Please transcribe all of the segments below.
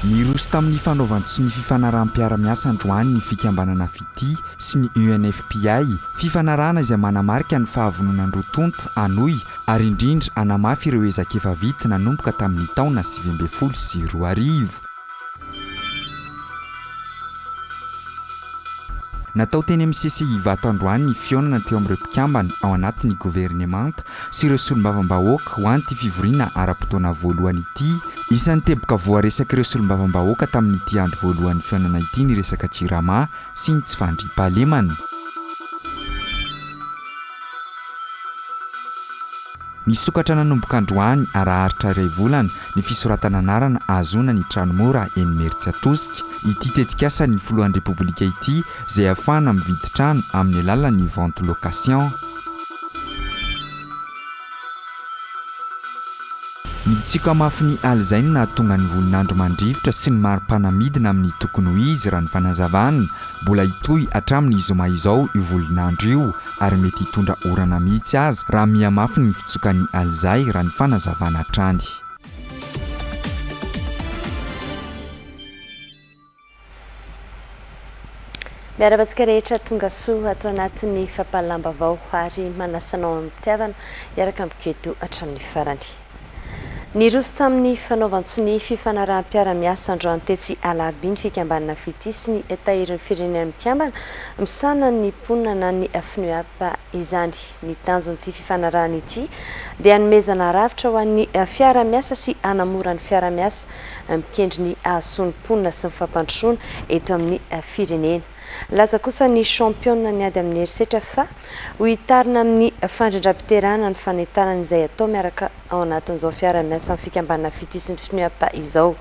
Niroso tamin'ny fanaovana sy ny fifanarahanam-piara-miasa androany ny fikambanana FITI sy ny UNFPA, fifanarahana izay manamarika ny fahavononan'ireo tonta anohy ary indrindra anamafy ireo ezaka-efa vita nanomboka tamin'ny taona 2012. Natao teny amin'ny CCI vato androany ny fionana teo amin'ireo mpikambana ao anatin'ny governemanta sy ireo solombavambahoaka ho an'ity fivoriana ara-potoana voalohany ity. Isan'ny teboka voaresaka ireo solombavambahoaka tamin'ity andro voalohan'ny fionana ity ny resaka jirama sy ny tsy fandriam-pahalemana. Nisokatra nanomboka androany araharitra iray volana ny fisoratana anarana ahazona ny tranomora Emertsiatosika. Ity tetikasa ny filohan'ny repoblika ity izay ahafahana mividy trano amin'ny alalan'ny vente location. Ny tsiko amafy ny aly izay no nahatonga ny voninandro mandrivotra sy ny mari-panamidina amin'ny tokony ho izy raha ny fanazavana. Mbola hitohy hatramin'ny zoma izao io volinandro io ary mety hitondra orana mihitsy aza raha mihamafy ny fitsokan'ny aly izay raha ny fanazavana hatrany. Miarabantsika rehetra tonga soa atao anatin'ny fampahalamba-vao ary manasanao amin'ny pitiavana iaraka ambiketo hatramin'ny farany. Niroso tamin'ny fanaovantsy ny fifanarahanam-piara-miasa androany tetsy alarobia ny fikambanana FITI sy ny tahirin'ny firenena mikambana misana ny mponina na ny FNUAP izany. Ny tanjon'ity fifanarahana ity dia hanomezana ravitra ho an'ny fiara-miasa sy hanamora ny fiara-miasa mikendry ny ahasoan'ny mponina sy ny fampandrosoana eto amin'ny firenena. Laza kosa ny championne ny ady amin'ny herisetra fa ho hitarina amin'ny fandrindram-piterana ny fanentanana izay atao miaraka ao anatin'izao fiara-miasa amin'ny fikambanana FITI sy ny FNUAP izao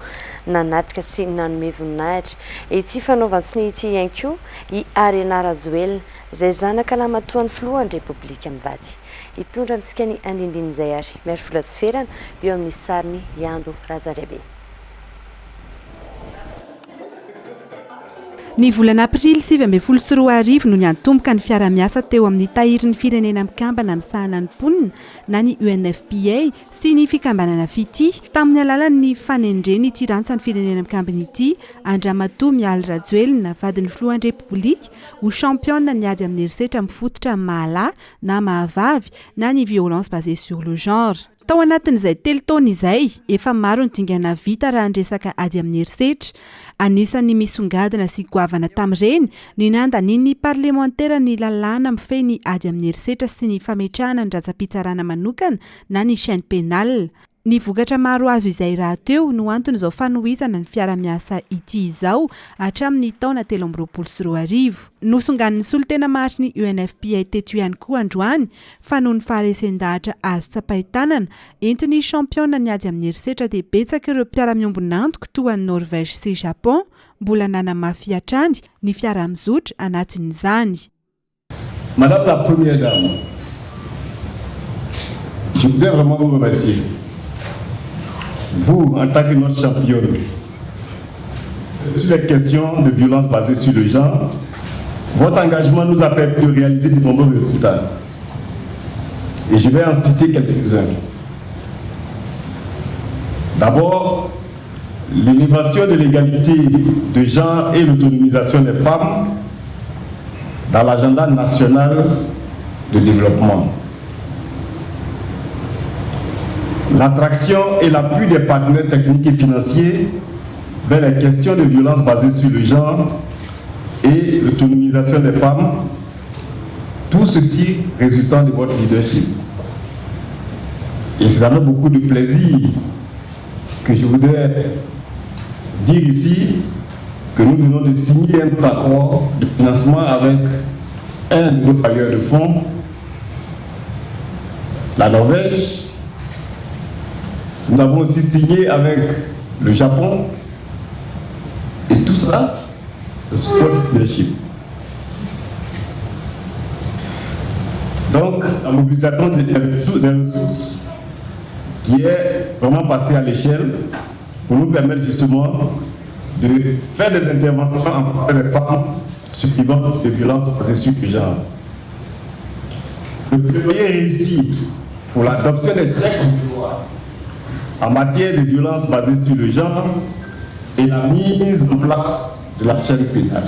nanatrika sy nanome voninahitra. Ity fanaovantsy ny ity ihany koa i Arena Rajoelina izay zanaka lamatoan'ny filohan'ny repoblika mivady. Hitondra amintsika ny andindin'izay ary Mary Folatsiferana eo amin'ny sariny Yando Rajariabe. Ny volana aprily 2024 no niantomboka ny fiara-miasa teo amin'ny tahirin'ny firenena mikambana misahana ny mponina na ny UNFPA sy ny fikambanana FITI tamin'ny alalan'ny fanendreny ity rantsa ny firenena mikambana ity. Andramatoa Mialy Rajoelina vadin'ny filohan'ny repoblika ho championne ny ady amin'ny herisetra mifototra mahalahy na mahavavy na ny violence basée sur le genre. Tao anatin'izay telo taona izay efa maro ny dingana vita raha ny resaka ady amin'ny herisetra. Anisan'ny misongadina sy goavana tamin'ireny ny nandanin'ny parlementaira ny lalàna mifehy ny ady amin'ny herisetra sy ny fametrahana ny ratsa-pitsarana manokana na ny chaîne pénale. Ny vokatra maro azo izay raha teo no antony izao fanohizana ny fiara-miasa ity izao hatramin'ny taona 2024. Nosonganin'ny solotena maritry ny UNFPA teto ihany koa androany fa noho ny faharesen-dahatra azo tsapahitanana entin'ny championne ny ady amin'ny herisetra dia betsaka ireo mpiara-miombona antoka toa ny Norvège sy Japon mbola nanamafy hatrany ny fiara-mizotra anatin'izany. Madame la Première Dame, je voudrais vraiment vous remercier. Vous, en tant que notre championne, sur les questions de violence basée sur le genre, votre engagement nous a permis de réaliser de nombreux résultats. Et je vais en citer quelques-uns. D'abord, l'innovation de l'égalité de genre et l'autonomisation des femmes dans l'agenda national de développement. L'attraction et l'appui des partenaires techniques et financiers vers les questions de violence basées sur le genre et l'autonomisation des femmes, tout ceci résultant de votre leadership. Et c'est avec beaucoup de plaisir que je voudrais dire ici que nous venons de signer un accord de financement avec un de nos bailleurs de fonds, la Norvège. Nous avons aussi signé avec le Japon. Et tout ça, c'est sur le leadership. Donc, la mobilisation des ressources qui est vraiment passée à l'échelle pour nous permettre justement de faire des interventions en faveur des femmes survivantes de violences basées sur le genre. Le plaidoyer réussi pour l'adoption des textes de loi en matière de violence basée sur le genre et la mise en place de la chaîne pénale.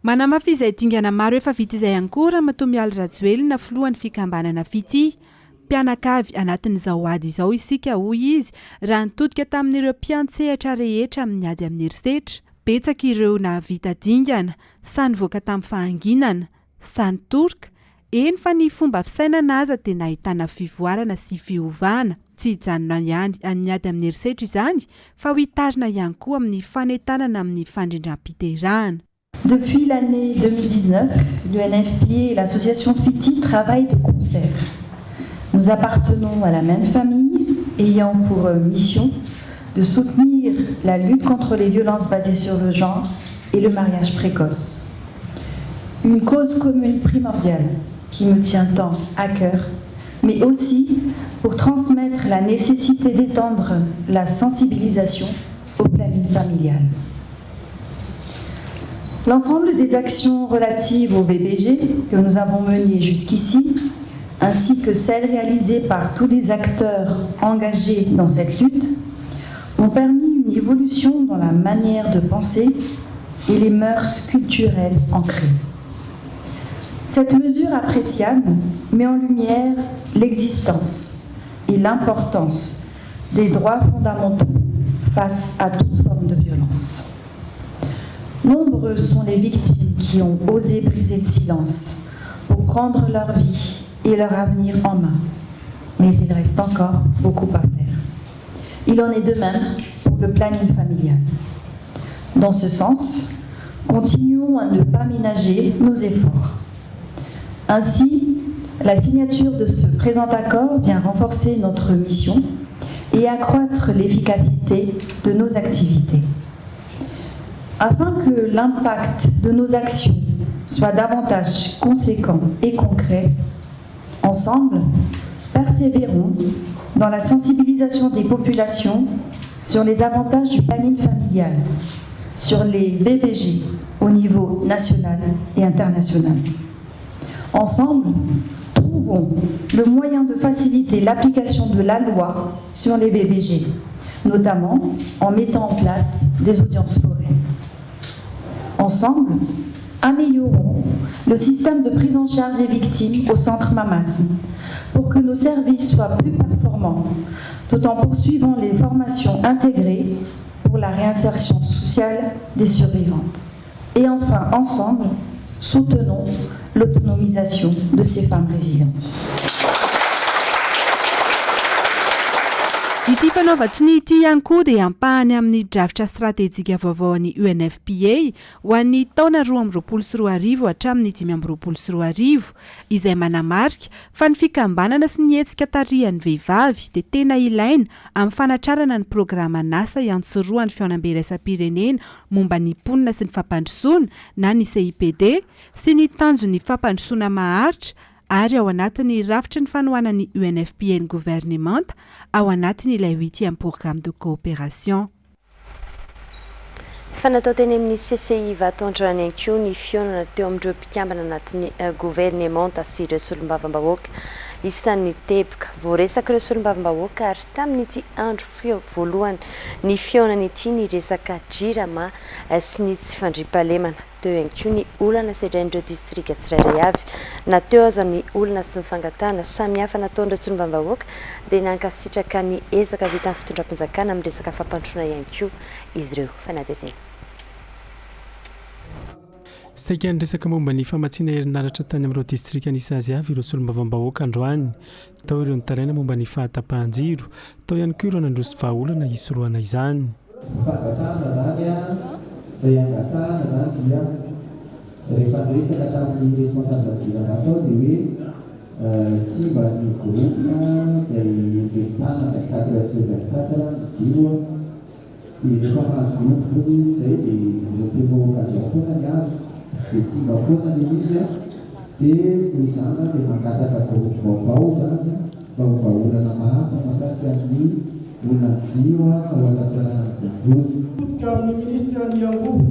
Manamafy izay dingana maro efa vita izay ankora Matomialy Rajoelina filohan'ny fikambanana fity mpianakavy anatin'izao ady izao isika hoy izy raha nitodika tamin'ireo mpiantsehatra rehetra amin'ny ady amin'ny herisetra betsaka ireo nahavita dingana sa nivoaka tamin'ny fahanginana sa nitorika eny fa ny fomba fisainana aza dia nahitana fivoarana sy fiovana tsy hijanona ihany amin'ny ady amin'ny herisetra izany fa ho hitarina ihany koa amin'ny fanentanana amin'ny fandrindram-piterahana. Depuis l'année 2019, l'UNFPA et l'association FITI travaillent de concert. Nous appartenons à la même famille, ayant pour mission de soutenir la lutte contre les violences basées sur le genre et le mariage précoce. Une cause commune primordiale qui me tient tant à cœur, mais aussi pour transmettre la nécessité d'étendre la sensibilisation au planning familial. L'ensemble des actions relatives au VBG que nous avons menées jusqu'ici, ainsi que celles réalisées par tous les acteurs engagés dans cette lutte, ont permis une évolution dans la manière de penser et les mœurs culturelles ancrées. Cette mesure appréciable met en lumière l'existence et l'importance des droits fondamentaux face à toute forme de violence. Nombreuses sont les victimes qui ont osé briser le silence pour prendre leur vie et leur avenir en main. Mais il reste encore beaucoup à faire. Il en est de même pour le planning familial. Dans ce sens, continuons à ne pas ménager nos efforts. Ainsi, la signature de ce présent accord vient renforcer notre mission et accroître l'efficacité de nos activités. Afin que l'impact de nos actions soit davantage conséquent et concret, ensemble, persévérons dans la sensibilisation des populations sur les avantages du planning familial, sur les VBG au niveau national et international. Ensemble, trouvons le moyen de faciliter l'application de la loi sur les VBG, notamment en mettant en place des audiences foraines. Ensemble, améliorons le système de prise en charge des victimes au centre Mamas pour que nos services soient plus performants, tout en poursuivant les formations intégrées pour la réinsertion sociale des survivantes. Et enfin, ensemble, soutenons l'autonomisation de ces femmes résilientes. Ity fanaovan-tsiny ity ihany koa dia ampahany amin'ny drafitra stratéjika vaovao ny UNFPA ho an'ny taona 2024 hatramin'ny 2025 izay manamarika fa ny fikambanana sy ny hetsika tarihan'ny vehivavy dia tena ilaina amin'ny fanatrarana ny programa NASA iantsoroan'ny fiaonam-beiraisam-pirenena momba ny mponina sy ny fampandrosoana na ny CIPD sy ny tanjon'ny fampandrosoana maharitra ary ao anatin'ny rafitra ny fanohanan'ny UNFPA ny gouvernemanta ao anatin'ilay 8e programme de coopération. Fanatao teny amin'ny CCI vatondrony ihany koa ny fionana teo amin'ireo mpikambana anatin'ny gouvernemanta sy ireo solombavambahoaka isan'ny teboka voaresaka ireo solombavambahoaka ary tamin'ity andro voalohany ny fionana ity ny resaka jirama sy ny tsy fandriam-pahalemana teo ihany koa ny olana sedrain'ireo distrika tsirairay avy na teo aza ny olana sy ny fangatahana samihafa nataon'ireo solombavambahoaka dia nankasitraka ny ezaka vita amin'ny fitondram-panjakana amin'ny resaka fampandrosoana ihany koa izy ireo fanadetiny. Saika resaka momba ny famatsiana herinaratra tany amin'ireo distrika anisy azy avy ireo solombavambahoaka androany tao ireo nitaraina momba ny fahatapahan-jiro tao ihany koa ireo nandroso vahaolana hisoroana izany. Fangatahana zany izay angatahana zany dia rehefa resaka tamin'ny responsable jirama tao dia hoe simba ny groupna izay vetana 24/24 jiro dia rehefa mahazo groupe izay dia rehefa occasion foana ny azo dia simba foana ny izy dia izany dia mangataka groupe vaovao zany mba ho vahaolana mahatsa mahakasika amin'ny olona jiro ao anatin'ny bongozy. Amin'ny ministra ny Angovo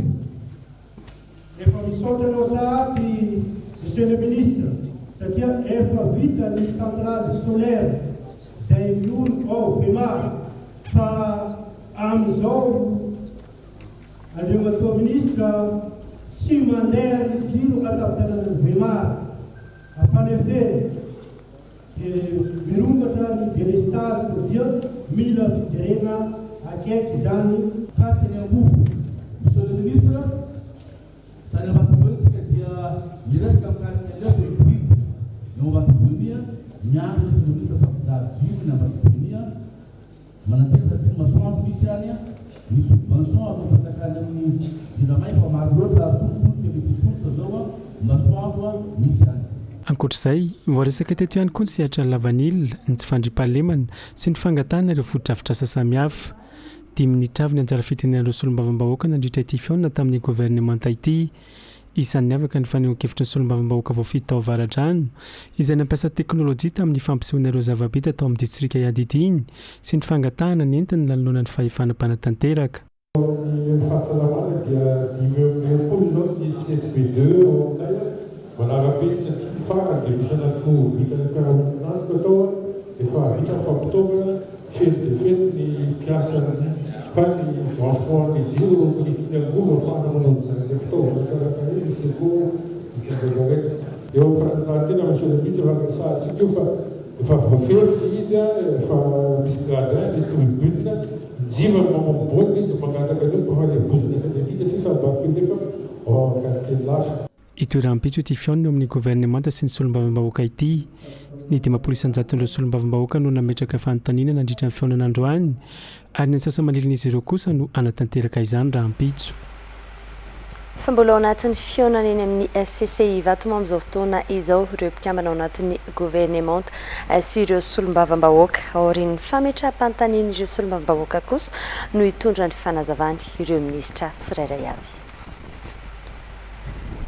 efa misaotra anao sahady monsieur le ministre satria efa vita ny centrale solaire izay miolo ao be maro fa amin'izao Andriamato ministra tsy mandeha ny jiro atatenany Vemar. En effet, mirongatra ny délestage pour dire mila fijerena akaiky zany kasiny ambofo. Monsieur le ministre, tany ambatombotsika dia miresaka mikasika leo politique eo ambatovonia miandry ny ministre fampizaha jiro ny ambatovonia mananteza ty masoandro misy any misy subvention afapatakany amin'ny jiramay fa maro loatra tofolo temitofolo zao masoandro misy any. Ankoatr'izay voaresaka teto ihany koa ny sehatra lavanil ny tsy fandriam-pahalemana sy ny fangatana ireo fotodrafitrasa samihafa. 10 minitra avy ny anjara fitenenan'ireo solombavambahoaka nandritra ity fiaonana tamin'ny gouvernemanta ity. Isan'ny avaka ny fanehoan-kevitry ny solombavambahoaka vao fito tao avaradrano izay nampiasa teknôlôjia tamin'ny fampisehoana ireo zava-bita tao amin'ny distrika Iadidiny sy ny fangatahana ny entiny nanoloana ny fahefana mpanatanteraka. Ny fahasalamana dia dimy ny CSP2 manarapetsy fara dia misy anatoko vita karanasy atao efa vita fa octobre fety ny piasa fa ny enfant ny jiro politique angovo afahana fitaovana karakare misy angovo misy angovo eo faratena monsieur le ministre fangasahantsika io fa efa voafefy izy efa misy gradin misy tribune jiva mamamboly izy mangataka io fa le bozina syndika tsy sabako nefa karakely lafa. Itoeram-pitso ity fiaonany eo amin'ny gouvernemanta sy ny solombavambahoaka ity. Ny 10% solombavambahoaka no nametraka fanontaniana nandritra ny fiaonana androany ary ny sasa manilin'izy ireo kosa no anatanteraka izany raha ampitso. Fa mbola ao anatin'ny fiaonana eny amin'ny SCCI vatomamo amin'izao fotoana izao ireo mpikambana ao anatin'ny gouvernemanta sy ireo solombavambahoaka aorian'ny fametraha-panontaniana ireo solombavambahoaka kosa no hitondra ny fanazavany ireo minisitra tsirairay avy.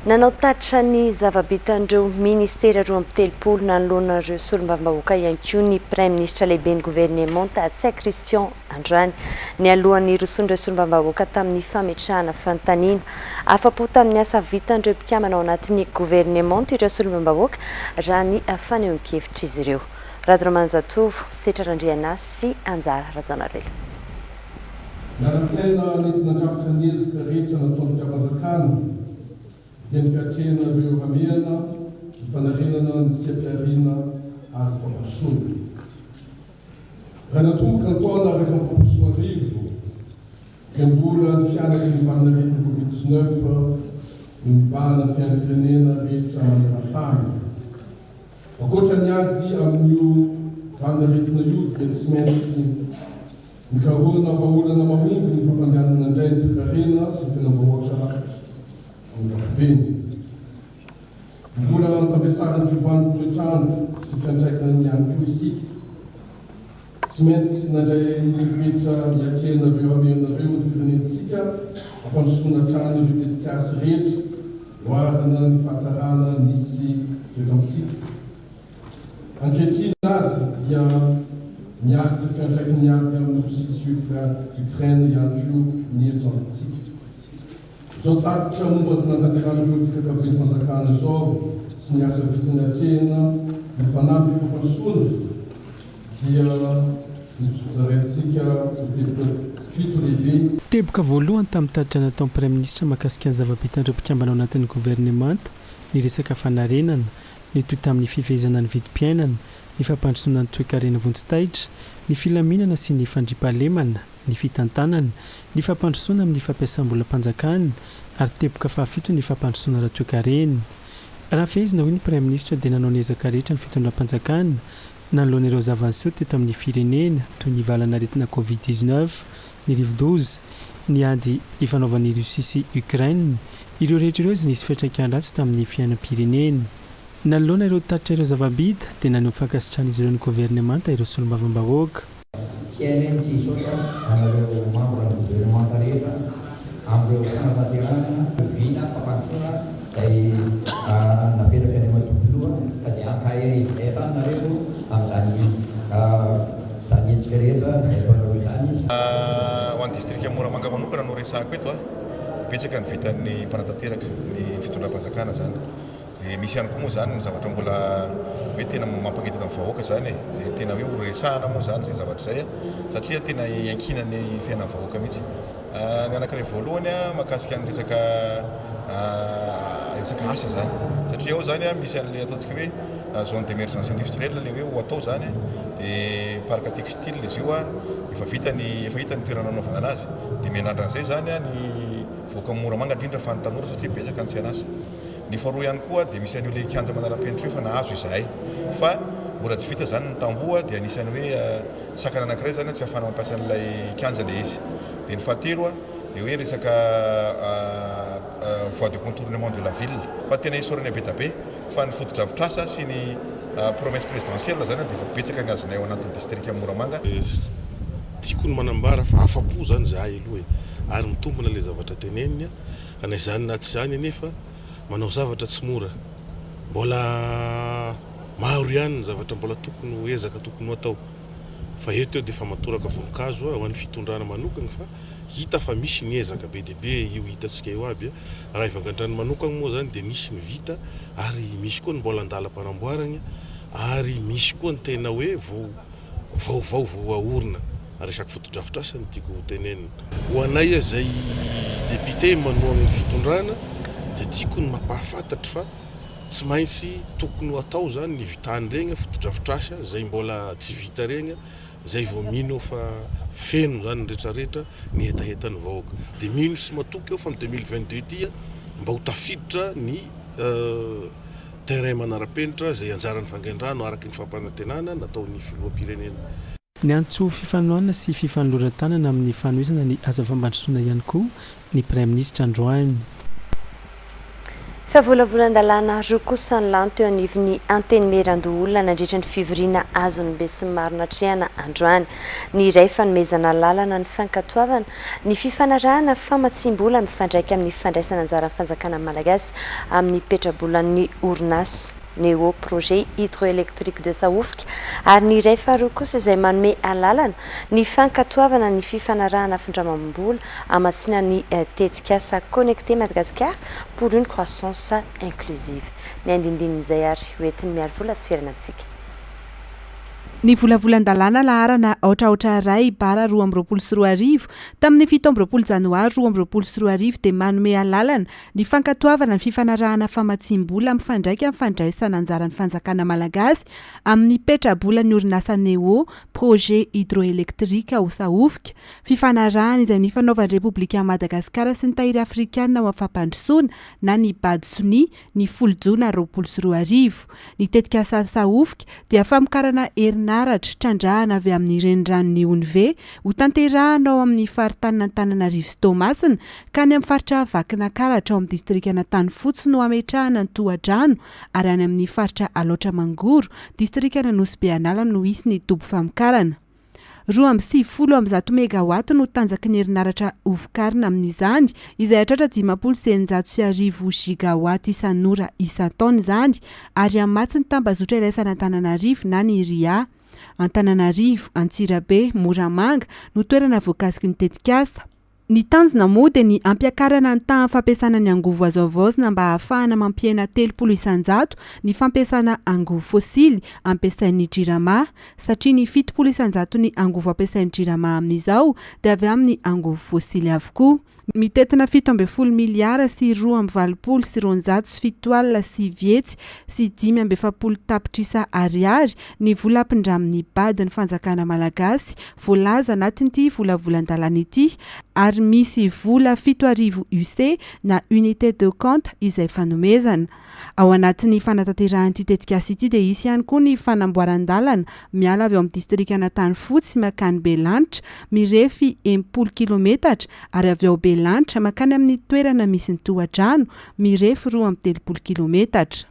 Nanao tatitra ny zava-bitandreo ministera roa amby telopolo nanoloanareo solombavambahoaka ihany koa ny prime ministre lehibe ny gouvernemanta Tsai Christian Androany ny alohan'ny roson'ireo solombavambahoaka tamin'ny fametrahana fanontaniana afapo tamin'ny asa vitandreo mpikambana ao anatin'ny gouvernemanta ireo solombavambahoaka raha ny fanehoan-kevitra izy ireo. Radromanjatovo, Setra Randrianasy sy Anjara Rajanarelo. Miaran-tsaina nentina andrafitra ny ezika rehetra nataon'ny mpiavanjakana dia ny fiatrehana ireo hamehana, ny fanarenana ny sepiariana ary fampasoana. Raha natomboka ny taona araka ny fampasoa arivo dia mbola ny fianaka ny vananaretina Covid-19 mibahana ny fiainam-pirenena rehetra maneran-tany. Ankoatra ny ady amin'io vananaretina io dia tsy maintsy mikaroana vahaolana mahomby ny fampandehanana indray ny toekarena sy ny fiainam-bahoaka ankapobeny. Mbola tampiasana ny fivoahan'ny toetrandro sy fiantraikana ny ihany koa isika. Tsy maintsy nandray mipitra miatrehana ireo hamehanareo ny firenentsika ampandrosoana trano ireo tetikasy rehetra oarana ny fahatarana nisy eto amintsika. Ankehitriny azy dia miaritra fiantraikany miaraka amin'ny Russie Ukraine ihany koa ny eto amintsika. Zao tatitra momba ny natanterahana tsika kabetsy manjakana zao sy ny asa vitany atrehana ny fanampy fampasoana dia nizojarentsika fito lehibe. Teboka voalohany tamin'ny tatitra nataon'ny prime ministre mahakasika ny zava-bitandreo mpikambana ao anatin'ny gouvernemanta ny resaka fanarenana ny toy tamin'ny fifehezana ny vidim-piainana ny fampandrosoana ny toe-karena vonjitaitra ny filaminana sy ny fandriam-pahalemana ny fitantanana ny fampandrosoana amin'ny fampiasam-bola mpanjakana ary teboka fahafito ny fampandrosoana raha toe-karena. Raha fehezina hoy ny prime ministre dia nanao ny ezaka rehetra ny fitondram-panjakana nanoloana ireo zava-niseho teto amin'ny firenena toy ny valana aretina Covid-19 ny rivo-doza ny ady ifanaovan'ny Russie sy Ukraine ireo rehetra ireo izay nisy fiantraikany ratsy tamin'ny fiainam-pirenena. Nanoloana ireo tatitra ireo zava-bita dia naneho fankasitrahana izy ireo ny gouvernemanta ireo solombavambahoaka. Cienenti sota anareo membre ny gouvernemanta rehetra amin'ireo fanatanterahana vina fampandrosoana izay napetraka any matoviloha ka dia ankahy tananareo amin'izany zany etsika rehetra ataonareo izany. Ho an'ny distrika Moramanga manokana no resahako eto betsaka ny vitan'ny mpanatanteraka ny fitondram-panjakana zany. Misy ihany koa moa zany ny zavatra mbola hoe tena mampankety amin'ny vahoaka zany zay tena hoe resahana moa zany zay zavatra zay satria tena iankina ny fiainan'ny vahoaka mihitsy. ny anankiray voalohany mahakasika ny resaka asa zany satria ao zany misy an'le ataontsika hoe zone d'émergence industrielle le hoe atao zany dia parc textile izy io efa hitany toerana anaovana anazy dia menandran'izay zany ny voaka Moramanga indrindra fa ny tanora satria betsaka ny tsy anasa. Ny faharoa ihany koa dia misy an'io le kianja manara-penitra hoe fa nahazo izahay fa mbola tsy vita zany ny tamboa dia anisany hoe sakana anankiray zany tsy ahafana mampiasa an'ilay kianja le izy. Dia ny fahatelo le hoe resaka voie de contournement de la ville fa tena isorana be dabe fa ny foto-drafitrasa sy ny promesse présidentielle zany dia efa betsaka ny azonay ao anatin'ny district Moramanga. Tiako ny manambara fa afa-po zany zahay aloha ary mitombona le zavatra teneniny anay zany na tsy zany nefa manao zavatra tsy mora mbola maro ihany ny zavatra mbola tokony ho ezaka tokony ho atao fa eto dia fa matoraka voninkazo ho an'ny fitondrana manokana fa hita fa misy ny ezaka be dia be io hitantsika eo aby raha ivangandrany manokana moa zany dia misy ny vita ary misy koa ny mbola andalam-panamboarana ary misy koa ny tena hoe vaovao aorina resaky foto-drafitrasa ny tiako tenenina ho anay zay député manohana ny fitondrana dia tiako ny mampahafantatra fa tsy maintsy tokony ho atao zany ny vitany regny foto-drafitrasa zay mbola tsy vita regny zay vao mino fa feno zany ny rehetrarehetra ny hetaheta ny vahoaka dia mino sy matoky eo fa ny 2022 tia mba ho tafiditra ny terrain manara-penitra zay anjaran'ny vangaindrano araky ny fampanantenana nataon'ny filoham-pirenena. Ny antso fifanoana sy fifanoloran-tanana amin'ny fanoizana ny asa fambandrosoana ihany koa ny Prime Ministre Androany. Fahavolavolan-dalàna roa kosa ny lany teo anivon'ny anteny Merandoholona nandritra ny fivoriana azon'ny be sy ny maro natrehana Androany. Ny iray fanomezana lalana ny fankatoavana ny fifanarahana famatsim-bola mifandraika amin'ny fandraisana anjaran'ny fanjakana malagasy amin'ny petrabolan'ny orinasa Neo projet hydroélectrique de Saofika ary ny iray faharoa kosa izay manome alalana ny fankatoavana ny fifanarahana findramam-bola amatsina ny tetikasa connecté Madagascar pour une croissance inclusive. Ny andindinin'izay ary hoentin'ny miaro vola sy fiarana amintsika. Ny volavolan-dalàna laharana ohatraohatra ray bara 2024 tamin'ny 17 janoary 2024 dia manome alalana ny fankatoavana ny fifanarahana famatsim-bola mifandraika mifandraisana anjaran'ny fanjakana malagasy amin'ny petrabolan'ny orinasa Neo projet hydroélectrique au Saofika. Fifanarahana izay nifanaovan'ny Repoblika Madagasikara sy ny tahiry Afrikana ao afampandrosoana na ny Badsoni ny 10 Jona 2024. Ny tetikasa Saofika dia famokarana naratra trandrahana avy amin'ny renirano Onve ho tanterahana ao amin'ny faritany Antananarivo sy Toamasina ka ny amin'ny faritra Vakinankaratra ao amin'ny distrikana Tanyfotsy no ametrahana ny tohadrano ary any amin'ny faritra Aloatra Mangoro distrikana Nosy-Beanala no isy ny tobo famokarana. 270 megawatt no tanjaky ny herinaratra hovokarina amin'izany izay hatratra 590 gigawatt isan'ora isan-taona izany ary amatsy ny tambazotra iraisana Antananarivo na ny Ria. Antananarivo, Antsirabe, Moramanga no toerana voakasiky ny tetikasa. Ny tanjona moa dia ny ampiakarana ny tahan'ny fampiasana ny angovo azo avaozina mba ahafahana mampiena 30 isan-jato ny fampiasana angovo fosily ampiasain'ny jirama satria ny 70 isan-jato ny angovo ampiasain'ny jirama amin'izao dia avy amin'ny angovo fosily avokoa. Mitetina 17 miliara sy 2,20 sy 207 sy vietsy sy 570 tapitrisa ariary ny vola ampindramin'ny badin'ny fanjakana malagasy voalaza anatin'ity volavolan-dalàna ity ary misy vola 7,000 UC na unité de compte izay fanomezana. Ao anatin'ny fanatanterahany tetikasa ity dia isy ihany koa ny fanamboaran-dalana miala avy ao amin'ny distrikana Tanyfotsy makany Belanitra mirefy 10 kilometatra ary avy ao Belanitra makany amin'ny toerana misy ny tohadrano mirefy 2,30 kilometatra.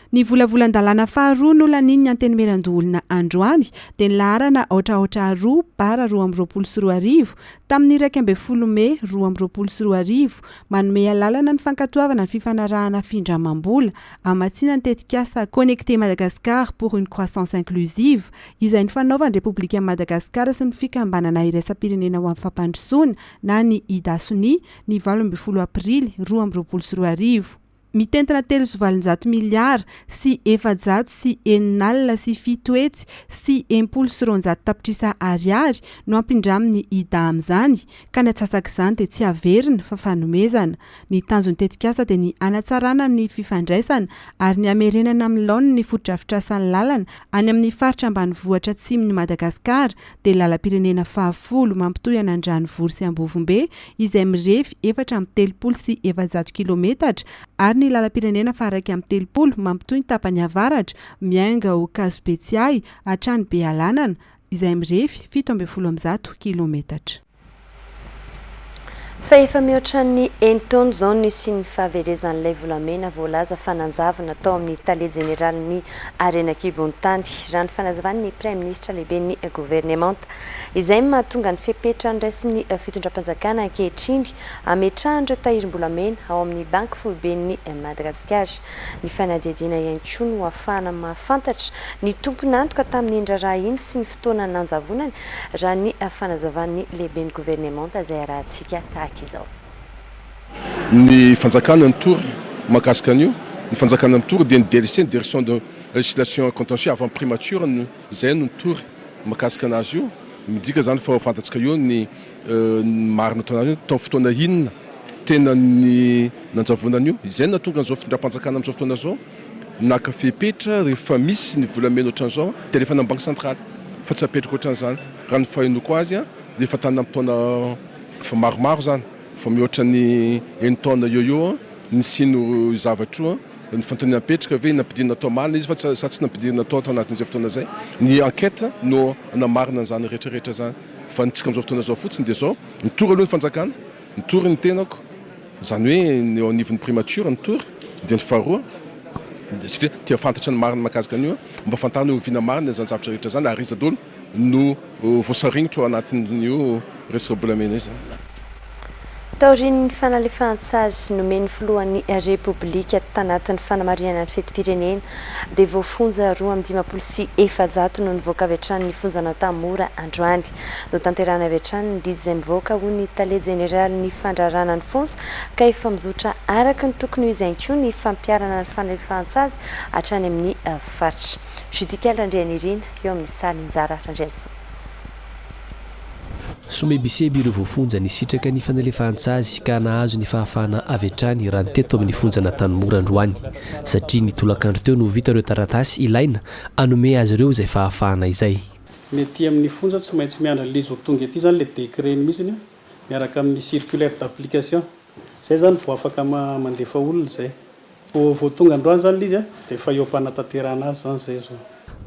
Ny volavolan-dalàna faharoa no laniny anteny Merandoholona Androany dia ny laharana ohatraohatra 2 bara 2024 tamin'ny 12 Mey 2024 manome alalana ny fankatoavana ny fifanarahana findramam-bola amatsina ny tetikasa connecté Madagascar pour une croissance inclusive izay ny fanaovan'ny Repoblika Madagasikara sy ny fikambanana iraisam-pirenena ho amin'ny fampandrosoana na ny Idasoni ny 12 Aprily 2024. mitentana 3,7 miliara sy 400 sy 9 sy 7 hetsy sy 900 tapitrisa ariary no ampindraminy ida amin'izany ka ny atsasak'izany dia tsy averina fa fanomezana. Ny tanjony tetikasa dia ny anatsarana ny fifandraisana ary ny amerenana amin'ny laona ny fotodrafitrasan'ny lalana any amin'ny faritra ambanivohitra atsimon'ny Madagasikara dia lalam-pirenena 10 mampitohy an'Andranovory sy Ambovombe izay mirefy 430 sy 700 kilometatra ary ny lalam-pirenena faraka amin'ny 30 mampitohy ny tapany avaratra mianga ho Kazobetiay hatrany Bealanana izay mirefy 710 kilometatra. Fa efa mihoatra ny enitaona izao ny sy ny fahaverezan'ilay volamena voalaza fananjavana tao amin'ny tale jeneralin'ny Arena Kibontany raha ny fanazavany ny Prime Ministra lehibe ny gouvernemanta izay mahatonga ny fepetra ndraisin'ny fitondram-panjakana ankehitriny ametrahan'ireo tahirim-bolamena ao amin'ny banky foiben'ny Madagasikara. Ny fanadihadiana ihany koa no ahafahana mahafantatra ny tompony antoka tamin'ny indraraha iny sy ny fotoana nanjavonany raha ny fanazavan'ny lehiben'ny gouvernemanta izay arahantsika izao. Ny fanjakana ny tour mahakasika an'io, ny fanjakana amin'ny tour dia ny DLC, direction de législation contentieux avant primature izay no tour mahakasika anazy io. Midika zany fa fantatsika io ny marina taona tao fotoana inona tena ny nanjavonan'io. Izay natonga an'izao fitondram-panjakana amin'izao fotoana zao naka fepetra rehefa misy ny volamena ohatran'izao dia rehefa banque centrale fa tsy apetraka ohatran'izany. Raha ny fahinoko azy dia efa tany amin'ny taona fa maromaro zany fa mihoatra ny enitaona eo ny sino zavatra ny fantony apetraka ve nampidina atao malina izy fa tsy nampidina atao anatin'izay fotoana zay. Ny enquête no namarina an'izany rehetrarehetra zany fa nitsika amin'izao fotoana zao fotsiny dia zao ny tour aloha ny fanjakana ny tour ny tenako zany hoe ny ao anivon'ny primature ny tour dia ny faharoa satria tia fantatra ny marina mahakasika an'io mba fantany oviana marina zany zavatra rehetra zany ary izy daholo no voasarignitra ao anatin'io resaka bolamena izy. Taorian'ny fanalefantsary nomen'ny filohan'ny Repoblika tanatin'ny fanamariana ny fetim-pirenena dia voafonja 2,700 no nivoaka avy hatrany ny fonjana tamora androany. No tanterana avy hatrany ny didy izay mivoaka ho ny tale jeneralin'ny fandrarana ny fonsa ka efa mizotra araka ny tokony ho izay koa ny fampiarana ny fanalefantsary hatrany amin'ny faritra. Judikely Randrianirina eo amin'ny sary Njara Randrianso. Somebiseby ireo voafonja ny sitraka ny fanalefahantsy ka nahazo ny fahafahana avy hatrany raha ny teto amin'ny fonjana Tanomora androany satria ny tolakandro teo no vita ireo taratasy ilaina anome azy ireo izay fahafahana izay. Mety amin'ny fonja tsy maintsy miandra le zo tonga ety zany le décret mihitsiny miaraka amin'ny circulaire d'application zay zany vao afaka mandefa olona zay vao tonga androany zany izy dia efa eo am-panatanterahana azy zany zay zao.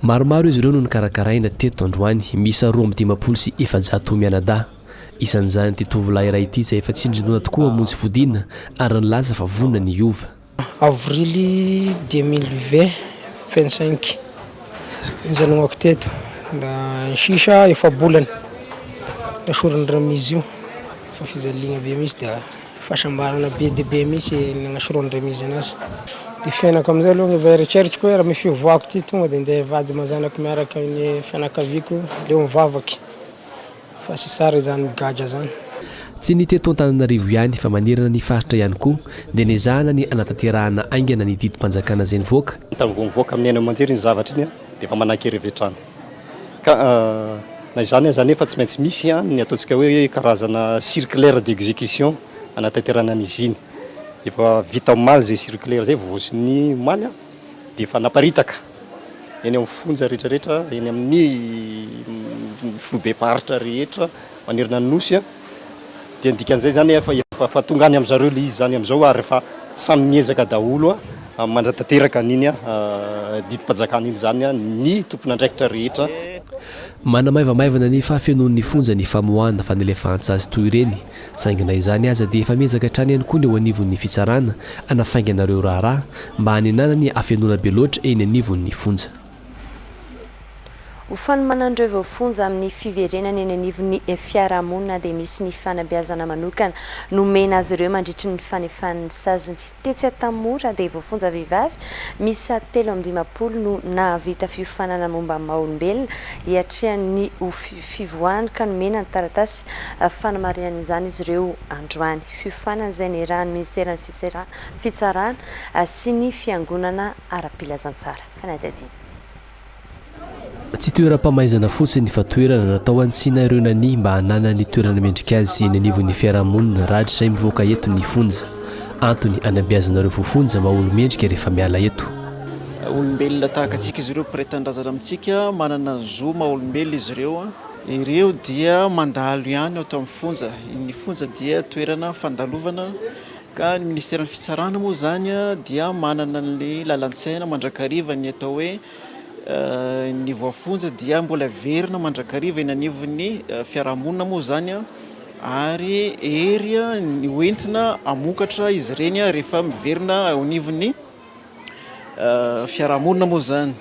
Maromaro izy ireo no nikarakaraina teto androany misy 2,700 sy 700 mianada. Isan'izany ty tovolahy iray ity izay efa tsindrinona tokoa hamonjy fodiana ary nilaza fa vonona ny iova. Avril 2020 25 nizanoako teto da sisa efa bolana nasorany remise io fa fizaligna be misy da fahasambarana be dia be misy nagnasorany remise anazy. Dia fiainako amin'izay aloha veritreritry koa raha mifivoako ty tonga dia ndeha vady mazanako miaraka amin'ny fianakaviako leo mivavaky fa sy sara izany migadra zany. Tsy ny teto Antananarivo ihany fa manerana ny faritra ihany koa dia nizahana ny anatanterahana aingana ny didim-panjakana izay nivoaka. Tany mivoaka amin'ny eny manjery ny zavatra iny dia efa manankery vetrany ka na izany aza nefa tsy maintsy misy ny ataontsika hoe karazana circulaire d'exécution anatanterahana an'izy iny. Efa vita maly zay circulaire zay voasiny maly dia efa naparitaka eny amin'ny fonja rehetrarehetra eny amin'ny foibe paritra rehetra manerana ny nosy dia ndikan'izay zany efa tonga any amin'zareo le izy zany amin'izao ary efa samy miezaka daholo mandratanteraka an'iny didim-panjakana iny zany ny tompon'andraikitra rehetra. Manamaivamaivana ny fahafenoan'ny fonja ny famoahana fanalefahantsy toy ireny saingana izany aza dia efa miezaka hatrany ihany koa ny eo anivon'ny fitsarana anafainganareo raharaha mba hanenana ny afenoana be loatra eny anivon'ny fonja. ho fanomanandreo voafonja amin'ny fiverenana eny anivon'ny fiarahamonina dia misy ny fanabeazana manokana nomena azy ireo mandritry ny fanefan'ny saziny tetsy Atamora dia voafonja vehivavy misy 3 no nahavita fiofanana momba maha-olombelona hiatrehan'ny fivoahany ka nomena ny taratasy fanamarinana izany izy ireo androany. Fiofanana izay niarahan'ny ministeran'ny fitsarana sy ny fiangonana ara-pilazantsara. Fanadadiana. Tsy toeram-pamaizana fotsiny fa toerana natao antsiana ireo nani mba hananany toerana mendrika azy eny anivon'ny fiarahamonina raha izay mivoaka eto ny fonja. Antony anabeazana ireo voafonja maha-olo mendrika rehefa miala eto. Olombelona tahaka antsika izy ireo mpiray-tanindrazana amintsika manana ny zo maha-olombelona izy ireo. Ireo dia mandalo ihany ato amin'ny fonja. Ny fonja dia toerana fandalovana ka ny ministeran'ny fitsarana moa zany dia manana ny lalantsaina mandrakariva ny atao hoe ny voafonja dia mbola verina mandrakariva eny anivon'ny fiarahamonina moa zany ary ery ny hoentina amokatra izy ireny rehefa miverina ao anivon'ny fiarahamonina moa zany.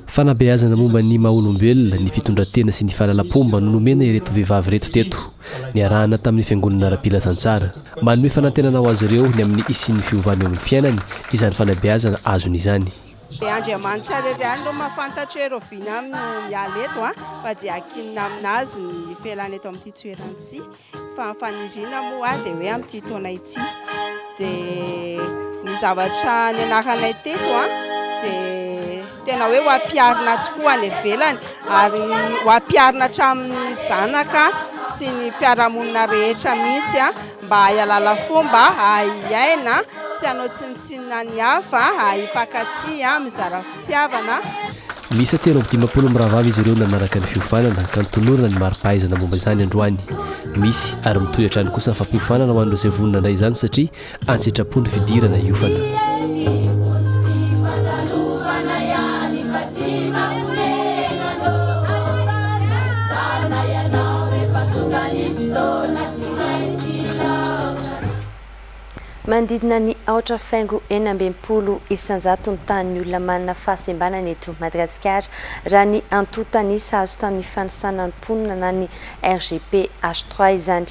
Fanabeazana momba ny maha-olombelona, ny fitondratena sy ny fahalalam-pomba no nomena ireto vehivavy reto teto. Niarahana tamin'ny fiangonana ara-pilazantsara. Manome fanantenana ho azy ireo ny amin'ny isin'ny fiovany eo amin'ny fiainany izany fanabeazana azony izany. Andriamanitra reriany no mahafantatra ero vina amin'ny miala eto fa dia akinina aminazy ny felany eto amin'ity toeran'ity fa fanirina moa dia hoe amin'ity taona ity dia ny zavatra ny anaranay teto dia tena hoe ho ampiarina tokoa any ivelany ary ho ampiarina hatramin'ny zanaka sy ny mpiarahamonina rehetra mihitsy mba hialala fomba hiaina sy hanao tsinitsinina ny hafa hifankatia mizara fitiavana. Misy 7 miravavy izy ireo nanaraka ny fiofanana ka nitonorana ny mari-pahaizana momba izany androany. Misy ary mitohy hatrany kosa ny fampiofanana ho an'ireo izay vonona indray izany satria antsitrapony fidirana hiofana. Mandidina ny aotra faingo 40 isanjato ny tahan'ny olona manana fahasembanana eto Madagasikara raha ny antotanisa azo tamin'ny fanisana ny mponina na ny RGP H3 izany.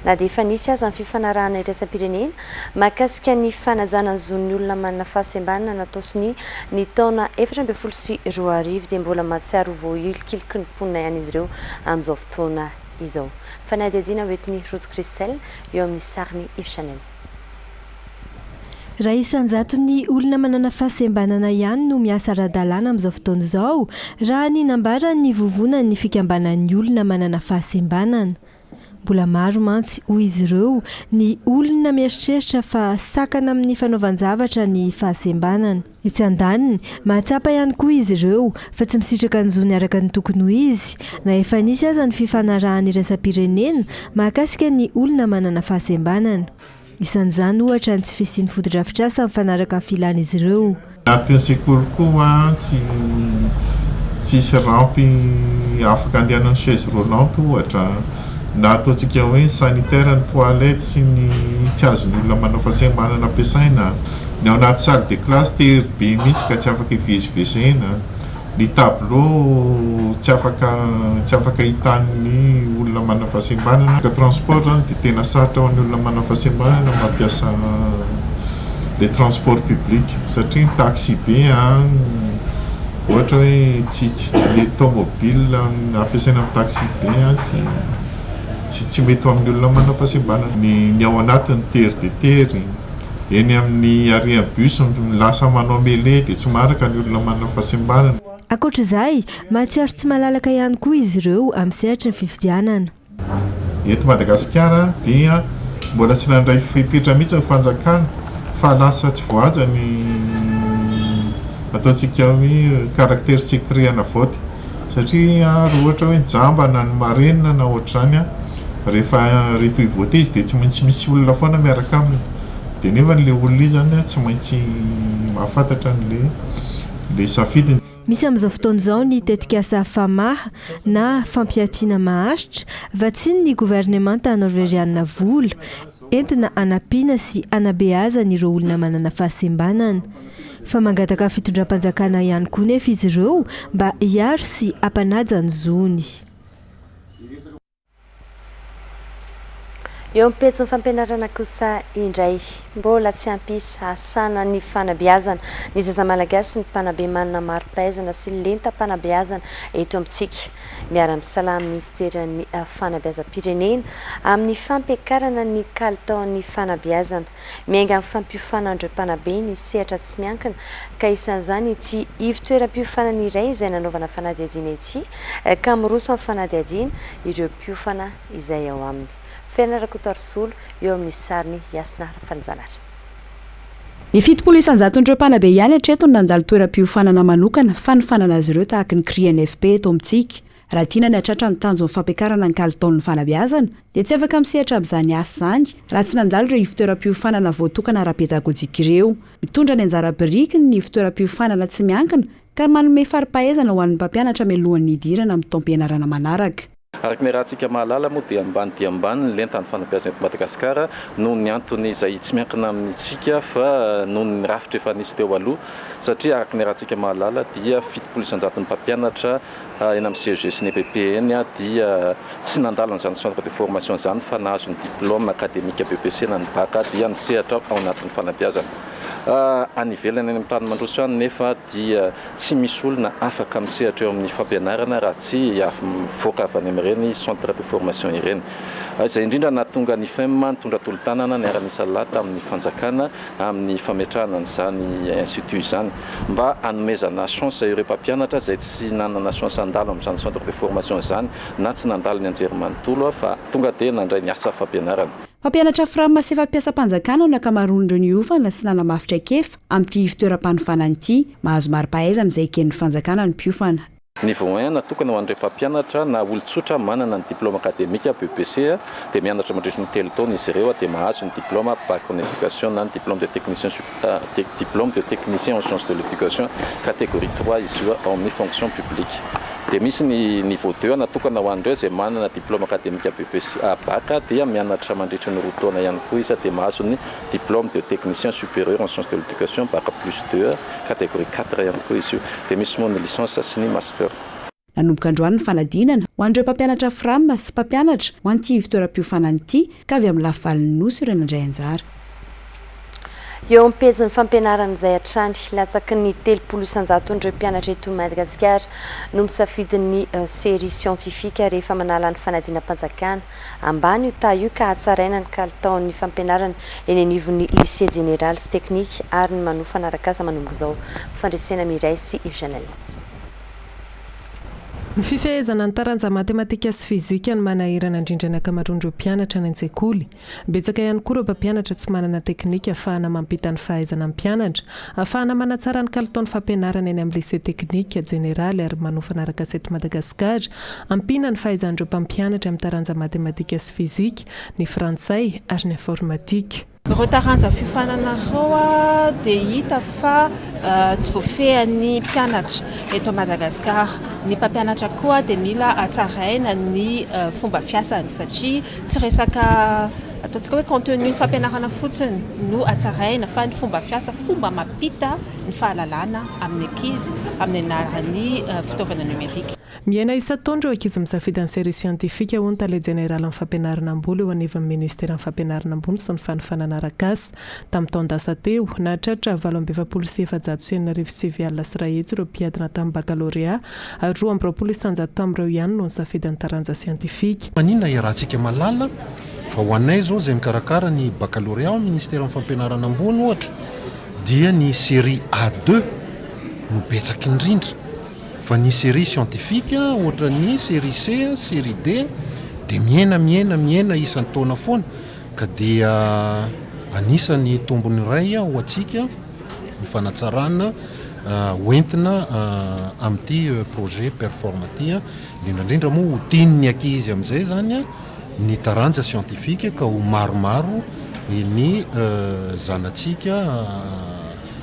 Na dia efa nisy aza amin'ny fifanarahana iraisam-pirenena mahakasika ny fanajana ny zon'ny olona manana fahasembanana natao sy ny taona 2012 dia mbola mahatsiaro voailokiliky ny mponina ihany izy ireo amin'izao fotoana izao. Fanadihadiana hoentin'ny Rose Christelle eo amin'ny sariny Yves Chanel. Raha isanjato ny olona manana fahasembanana ihany no miasa ara-dalàna amin'izao fotoana izao raha ny nambarany ny vovonany ny fikambanan'ny olona manana fahasembanana. Mbola maro mantsy hoy izy ireo ny olona mieritreritra fa sakana amin'ny fanaovan-javatra ny fahasembanana. Etsy andaniny mahatsapa ihany koa izy ireo fa tsy misitraka ny zony araka ny tokony ho izy na efa nisy aza ny fifanarahana iraisam-pirenena mahakasika ny olona manana fahasembanana. Isan'izany ohatra ny tsy fisian'ny foto-drafitrasa mifanaraka amin'ny filana izy ireo. Anatin'ny sekoly koa tsisy rampy afaka andehanan'ny chaise roulante ohatra na ataontsika hoe sanitaire ny toilette sy ny tsy azon'ny olona manao fahasembanana ampiasaina. Ny ao anaty salle de classe tery be mihitsy ka tsy afaka ivezivezena. Ny tableau tsy afaka hitan'ny olona manana fahasembanana. Ka transport zany dia tena sarotra ho an'ny olona manana fahasembanana mampiasa le transport public satria ny taxi be ohatra hoe tsy le tomobile ampiasaina amin'ny taxi be tsy mety amin'ny olona manana fahasembanana. Ny ao anatin'ny tery de tery eny amin'ny arien bus lasa manao mele dia tsy maraka ny olona manana fahasembanana. Ankoatr'izay mahatsiaro tsy malalaka ihany koa izy ireo amin'ny sehatry ny fifidianana. Eto Madagasikara dia mbola tsy nandray fipetra mihitsy ny fanjakana fa lasa tsy voaja ny ataontsika hoe caractère secret ana vote satria raha ohatra hoe jambana ny marenina na ohatr'izany rehefa hivote izy dia tsy maintsy misy olona foana miaraka aminy dia nefa n'le olona izy zany tsy maintsy mahafantatra n'le safidiny. Misy amin'izao fotoana izao ny tetikasa famaha na fampiatiana maharitra vatsiny ny gouvernemanta norvégiana vola entina anampiana sy anabeazana ireo olona manana fahasembanana. fa mangataka fitondram-panjakana ihany koa nefa izy ireo mba hiaro sy hampanajy ny zony. Eo amipetsy ny fampianarana kosa indray mbola tsy ampisy asana ny fanabeazana ny zaza malagasy ny mpanabe manana maro-pahaizana sy lenta-panabeazana eto amintsika miara-misalaha amin'ny ministeran'ny fanabeazam-pirenena amin'ny fampiakarana ny kalitaon'ny fanabeazana miainga amin'ny fampiofanan'ireo mpanabe ny sehatra tsy miankina ka isan'izany ity ivy toeram-piofanana iray izay nanaovana fanadiadiana ity ka miroso amin'ny fanadiadiana ireo mpiofana izay ao aminy. Fenarakotarsolo eo amin'ny sariny Yasna Fanjanary. Ny fitopolo isanjaton'ireo mpanabe ihany hatreto no nandalo toeram-piofanana manokana fanofanana azy ireo tahaka ny CRINFP eto amintsika. Raha tiana ny hatratra ny tanjon'ny fampiakarana ny kalitaon'ny fanabeazana dia tsy afaka misehatra amin'izany asa izany raha tsy nandalo ireo ivy toeram-piofanana voatokana ara-pedagojika ireo. Mitondra ny anjara birikiny ny ivy toeram-piofanana tsy miankina ka manome fari-pahaizana ho an'ny mpampianatra mialohan'ny hidirana amin'ny taom-pianarana manaraka. Araka ny rahantsika mahalala moa dia ambany ny lentan'ny fanabeazana eto Madagasikara noho ny antony izay tsy miankina amintsika fa noho ny rafitra efa nisy teo aloha satria araka ny rahantsika mahalala dia 700 mpampianatra eny amin'ny CEG sy ny EPPN dia tsy nandalo an'izany centre de formation izany fa nahazo ny diplôme akademika BEPC na ny BAC dia nisehatra ao anatin'ny fanabeazana. Anivelana any amin'ny tany mandroso any nefa dia tsy misy olona afaka misehatra eo amin'ny fampianarana raha tsy mivoaka avy any amin'ireny centre de formation ireny. Izay indrindra nahatonga ny FEM nitondra tolo-tanana niara-misa lata amin'ny fanjakana amin'ny fametrahana an'izany institut izany mba hanomezana chance ireo mpampianatra izay tsy nanana chance handalo amin'izany centre de formation izany na tsy nandalo ny anjery manontolo fa tonga dia nandray ny asa fampianarana. Mpampianatra frama sy fampiasa-panjakana no akamaroan'ireo niofana sy nanamafitra kefa amin'ity ivy toeram-panofanana ity mahazo mari-pahaizana izay eken'ny fanjakana ny mpiofana. Niveau 1 natokana ho an'ireo mpampianatra na olon-tsotra manana ny diplôme akademika BEPC dia mianatra mandritra ny 3 taona izy ireo dia mahazo ny diplôme bac en éducation na ny diplôme de technicien en sciences de l'éducation catégorie 3 izy io ao amin'ny fonction publique. Dia misy ny niveau 2 natokana ho an'ireo izay manana diplôme akademika BEPC bac dia mianatra mandritra ny 2 taona ihany koa izy dia mahazo ny diplôme de technicien supérieur en sciences de l'éducation bac plus 2 catégorie 4 ihany koa izy io dia misy moa ny licence sy ny master. Nanomboka androany ny fanadinana ho an'ireo mpampianatra frama sy mpampianatra ho an'ity ivy toeram-piofanana ity ka avy amin'ny lafivalin'ny nosy ireo nandray anjara. Eo ampezin'ny fampianarana izay hatrany latsaky ny 300 mpianatra eto Madagasikara no misafidin'ny série scientifique rehefa manala ny fanadinam-panjakana ambany io io ka hatsaraina ny kalitaon'ny fampianarana eny anivon'ny lycée général sy technique ary ny manofana arakasa manomboka izao fandresena miray sy Ivanel. Ny fifehezana ny taranja matematika sy fizika ny manahirana indrindra ny ankamaroan'ireo mpianatra ny an-tsekoly. Betsaka ihany koa ireo mpampianatra tsy manana teknika ahafahana mampita ny fahaizana amin'ny mpianatra, ahafahana manatsara ny kalitaon'ny fampianarana eny amin'ny lycée teknika général ary manofana arakasa eto Madagasikara, ampina ny fahaizan'ireo mpampianatra amin'ny taranja matematika sy fizika, ny frantsay ary ny informatika. Ireo taranja fiofananareo dia hita fa tsy voafehan'ny mpianatra eto Madagasikara. Ny mpampianatra koa dia mila hatsaraina ny fomba fiasany satria tsy resaka ataontsika hoe contenu ny fampianarana fotsiny no hatsaraina fa ny fomba fiasa, fomba mampita ny fahalalana amin'ny ankizy amin'ny anaran'ny fitaovana numerika. Miaina isa-taona ireo ankizy misafidy ny série scientifique ho ny tale général amin'ny fampianarana ambony eo anivon'ny ministera amin'ny fampianarana ambony sy ny fanofanana arakasa. Tamin'ny taon-dasa teo nahatratra 8,790 sy ray hetsy ireo mpiadina tamin'ny baccalauréat ary 2,700 tamin'ireo ihany no nisafidy ny taranja siantifika. Maninona iarahantsika malala fa ho anay zao izay mikarakara ny baccalauréat ao ministera amin'ny fampianarana ambony ohatra dia ny série A2 no betsaky indrindra. Fa ny série scientifique ohatra ny série C, série D dia miena isan'ny taona foana ka dia anisany tombony iray ho antsika ny fanatsarana hoentina amin'ity projet performatia indrindra moa ho tian'ny ankizy amin'izay zany ny taranja scientifique ka ho maromaro ny zanatsika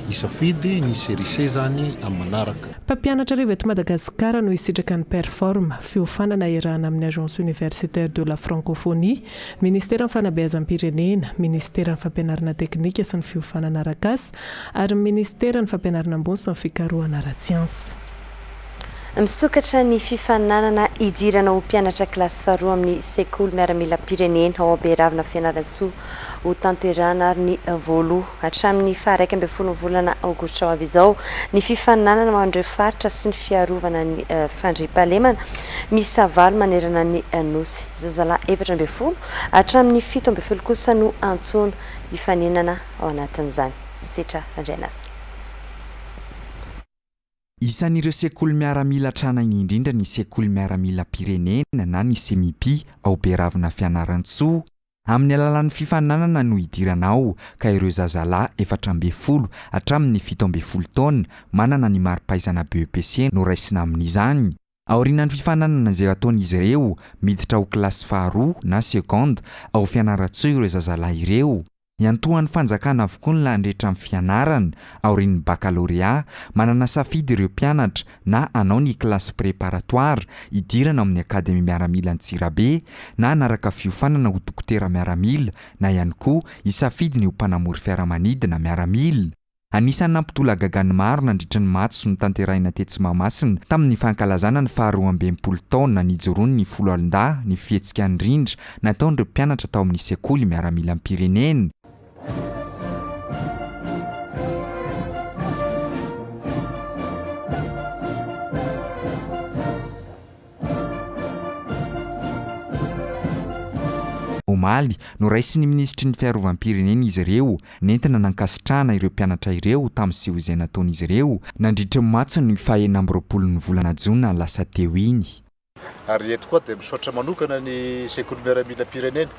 isafidy ny série C zany amin'ny manaraka. mpampianatra rivo eto Madagasikara no isitraka ny performe fiofanana irahana amin'ny agence universitaire de la francophonie, ministera ny fanabeazam-pirenena, ministera ny fampianarana teknika sy ny fiofanana arakasy ary ministera ny fampianarana ambony sy ny fikarohana ara-tsiansy. Misokatra ny fifaninanana idirana ho mpianatra kilasy faharoa amin'ny sekoly miaramila pirenena ao Amberavina Fianaratsoa ho tanterana ary ny voaloha hatramin'ny faha 1 volana aogositra ho avy izao ny fifaninanana mandreo faritra sy ny fiarovana ny fandriampahalemana misy valo manerana ny nosy zazalahy 14 hatramin'ny 17 kosa no antsoina hifaninana ao anatin'izany. Sitra Andrianasa. Isan'ireo sekoly miaramila tranainy indrindra ny sekoly miaramila pirenena na ny semipi ao Beravina Fianaratsoa amin'ny alalan'ny fifaninanana no idiranao ka ireo zazalahy 14 hatramin'ny 17 taona manana ny mari-pahaizana BEPC no raisina amin'izany. Aorian'ny fifaninanana izay ataon'izy ireo miditra ho kilasy faharoa na seconde ao Fianaratsoa ireo zazalahy ireo. Iantohan'ny fanjakana avokoa ny landretra amin'ny fianarana aorian'ny baccalauréat manana safidy ireo mpianatra na anao ny kilasy préparatoire idirana amin'ny akademia miaramila Antsirabe na anaraka fiofanana ho dokotera miaramila na ihany koa isafidy ny ho mpanamory fiaramanidina miaramila. Anisan'ny nampitolagagan'ny maro nandritra ny matso ny tanterahina tetsy Mahamasina tamin'ny fankalazana ny faha 12 taona nijoroany ny folo alindahy ny fihetsika ny rindra nataon'ireo mpianatra tao amin'ny sekoly miaramila pirenena. Omaly no raisin'ny ministry ny fiarovam-pirenena izy ireo nentina nankasitrahana ireo mpianatra ireo tamin'ny seho izay nataon'izy ireo nandritra matso ny faha 9 ny volana Jona lasa teo iny. Ary eto koa dia misaotra manokana ny sekoly miaramila pirenena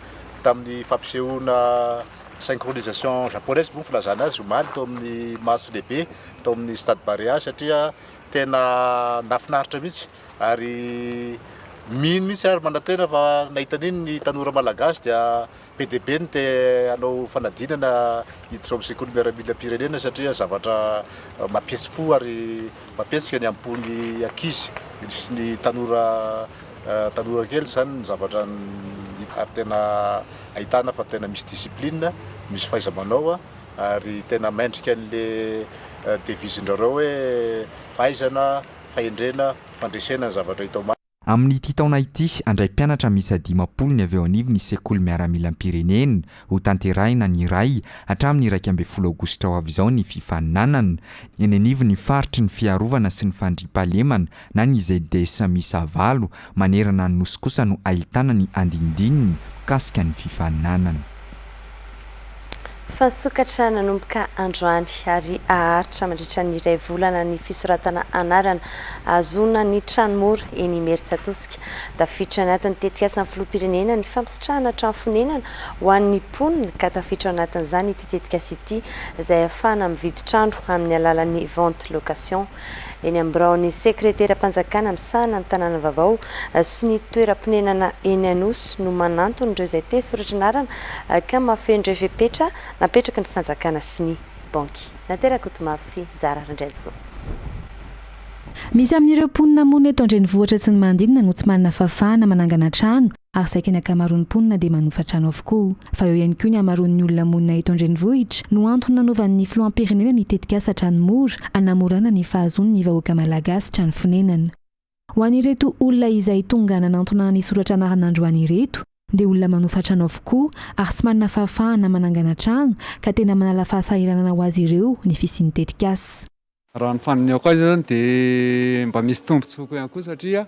tamin'ny fampisehoana synchronisation japonaise moa filazana azy Omaly tao amin'ny maso lehibe tao amin'ny stade Barea satria tena nafinaritra mihitsy ary mino mihitsy ary manantena fa nahitan'iny ny tanora malagasy dia PDB ny te hanao fanadinana hiditra amin'ny sekoly miaramila pirenena satria zavatra mampihetsi-po ary mampietsika ny ambony ankizy sy ny tanora kely zany ny zavatra ary tena ahitana fa tena misy discipline, misy fahaiza-manao ary tena mendrika an'le devisendrareo hoe fahaizana, fahendrena, fandresena ny zavatra hita ao. Amin'ny ity taona ity andray mpianatra misy 50 ny avy ao anivony ny sekoly miaramila pirenena ho tanterahina ny iray hatramin'ny 12 aogositra ho avy izao ny fifaninanana eny anivony faritry ny fiarovana sy ny fandriampahalemana na ny ZDS misa 9 manerana ny nosy kosa no ahitana ny andindininy mikasika ny fifaninanana. Fasokatra nanomboka androany ary aharitra mandritra ny iray volana ny fisoratana anarana azona ny tranomora eny Imerintsiatosika tafiditra anatin'ny tetikasa ny filoham-pirenena ny fampitsitrahana trano fonenana ho an'ny mponina ka tafiditra anatin'izany ity tetikasa ity izay ahafahana mividy trano amin'ny alalan'ny vente location. Eny ambiraon'ny sekretera-panjakana misahana ny tanàna vaovao sy ny toeram-ponenana eny Anosy no manantona ireo izay te soratra anarana ka mafen'ireo fepetra napetraka ny fanjakana sy ny banky. Nateraka Otomavy sy Zara Randredzo. Misy amin'ireo mponina mony eto an-drenivohitra sy ny mandinina no tsy manana fahafahana manangana trano ary saika ny ankamaroan'ny mponina dia manofa trano avokoa. Fa eo ihany koa ny amaroan'ny olona monina eto an-drenivohitra no antony nanaovan'ny filoham-pirenena ny tetikasa tranomora hanamorana ny fahazon'ny vahoaka malagasy trano fonenana. Ho an'ireto olona izay tonga nanantona ny soratra anarana androany ireto dia olona manofa trano avokoa ary tsy manana fahafahana manangana trano ka tena manala fahasahiranana ho azy ireo ny fisian'ny tetikasa. Raha ny faniniako azy zany dia mba misy tombontsoa ihany koa satria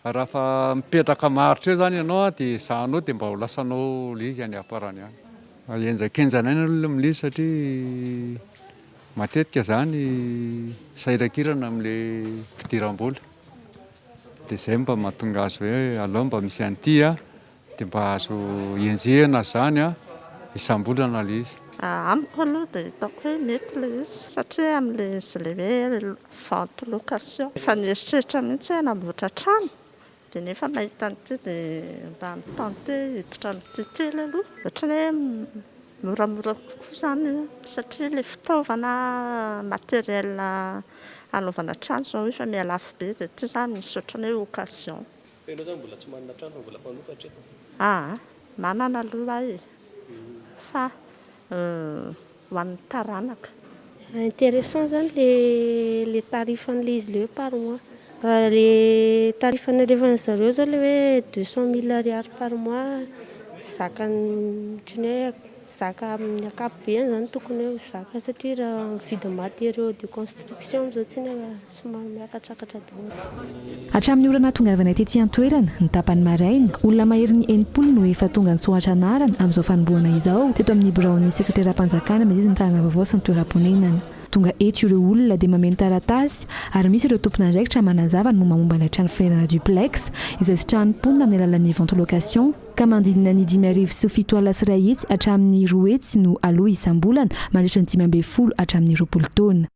raha fa mipetraka maharitra eo zany ianao dia zahanao dia mba ho lasanao le izy any aparany any. Enjakenjana aina aloha amin'ilay izy satria matetika zany sahirakirana amin'ilay fidiram-bola. Dia izay mba mahatonga azy hoe aleo mba misy an'ity dia mba azo enjehana zany isam-bolana le izy. Amiko aloha dia hitako hoe mety le izy satria amin'ilay izy le hoe vente location efa nieritreritra mihitsy hanamboatra trano dia nefa mahita an'ity dia mba mitante hiditra amin'ity kely aloha ohatrany hoe moramora kokoa zany satria ilay fitaovana materiel hanaovana trano zao efa mialafo be dia tsy zany misy ohatrany hoe occasion. Ianao zany mbola tsy manana trano fa mbola mpanofatra eto? Manana aloha e fa ho an'ny taranaka. Intéressant zany le tarifan'le izy le hoe par mois. Raha le tarifany alevana zareo zao le hoe 200 000 ariary par mois zakany otrany hoe zaka amin'ny akapobeany zany tokony hoe zaka satria raha mividy matériaux de construction zao tsiny somary miakatrakatra daholo. Hatramin'ny orana tongavanay tetsy an-toerana ny tapany maraina olona mahery ny enimpolo no efa tonga ny soatra anarana amin'izao fanomboana izao teto amin'ny biraon'ny sekretera-panjakana izy ny tanana vaovao sy ny toeram-ponenana. Tonga eto ireo olona dia mameno taratasy ary misy ireo tompon'andraikitra manazava ny mombamomba ilay trano firenena duplex izay sy tranom-ponina amin'ny alalan'ny vente location ka mandinina ny 5,7 alina sy 2 hetsy hatramin'ny 2 hetsy no aloha isam-bolana mandritra ny 5,10 hatramin'ny 20 taona.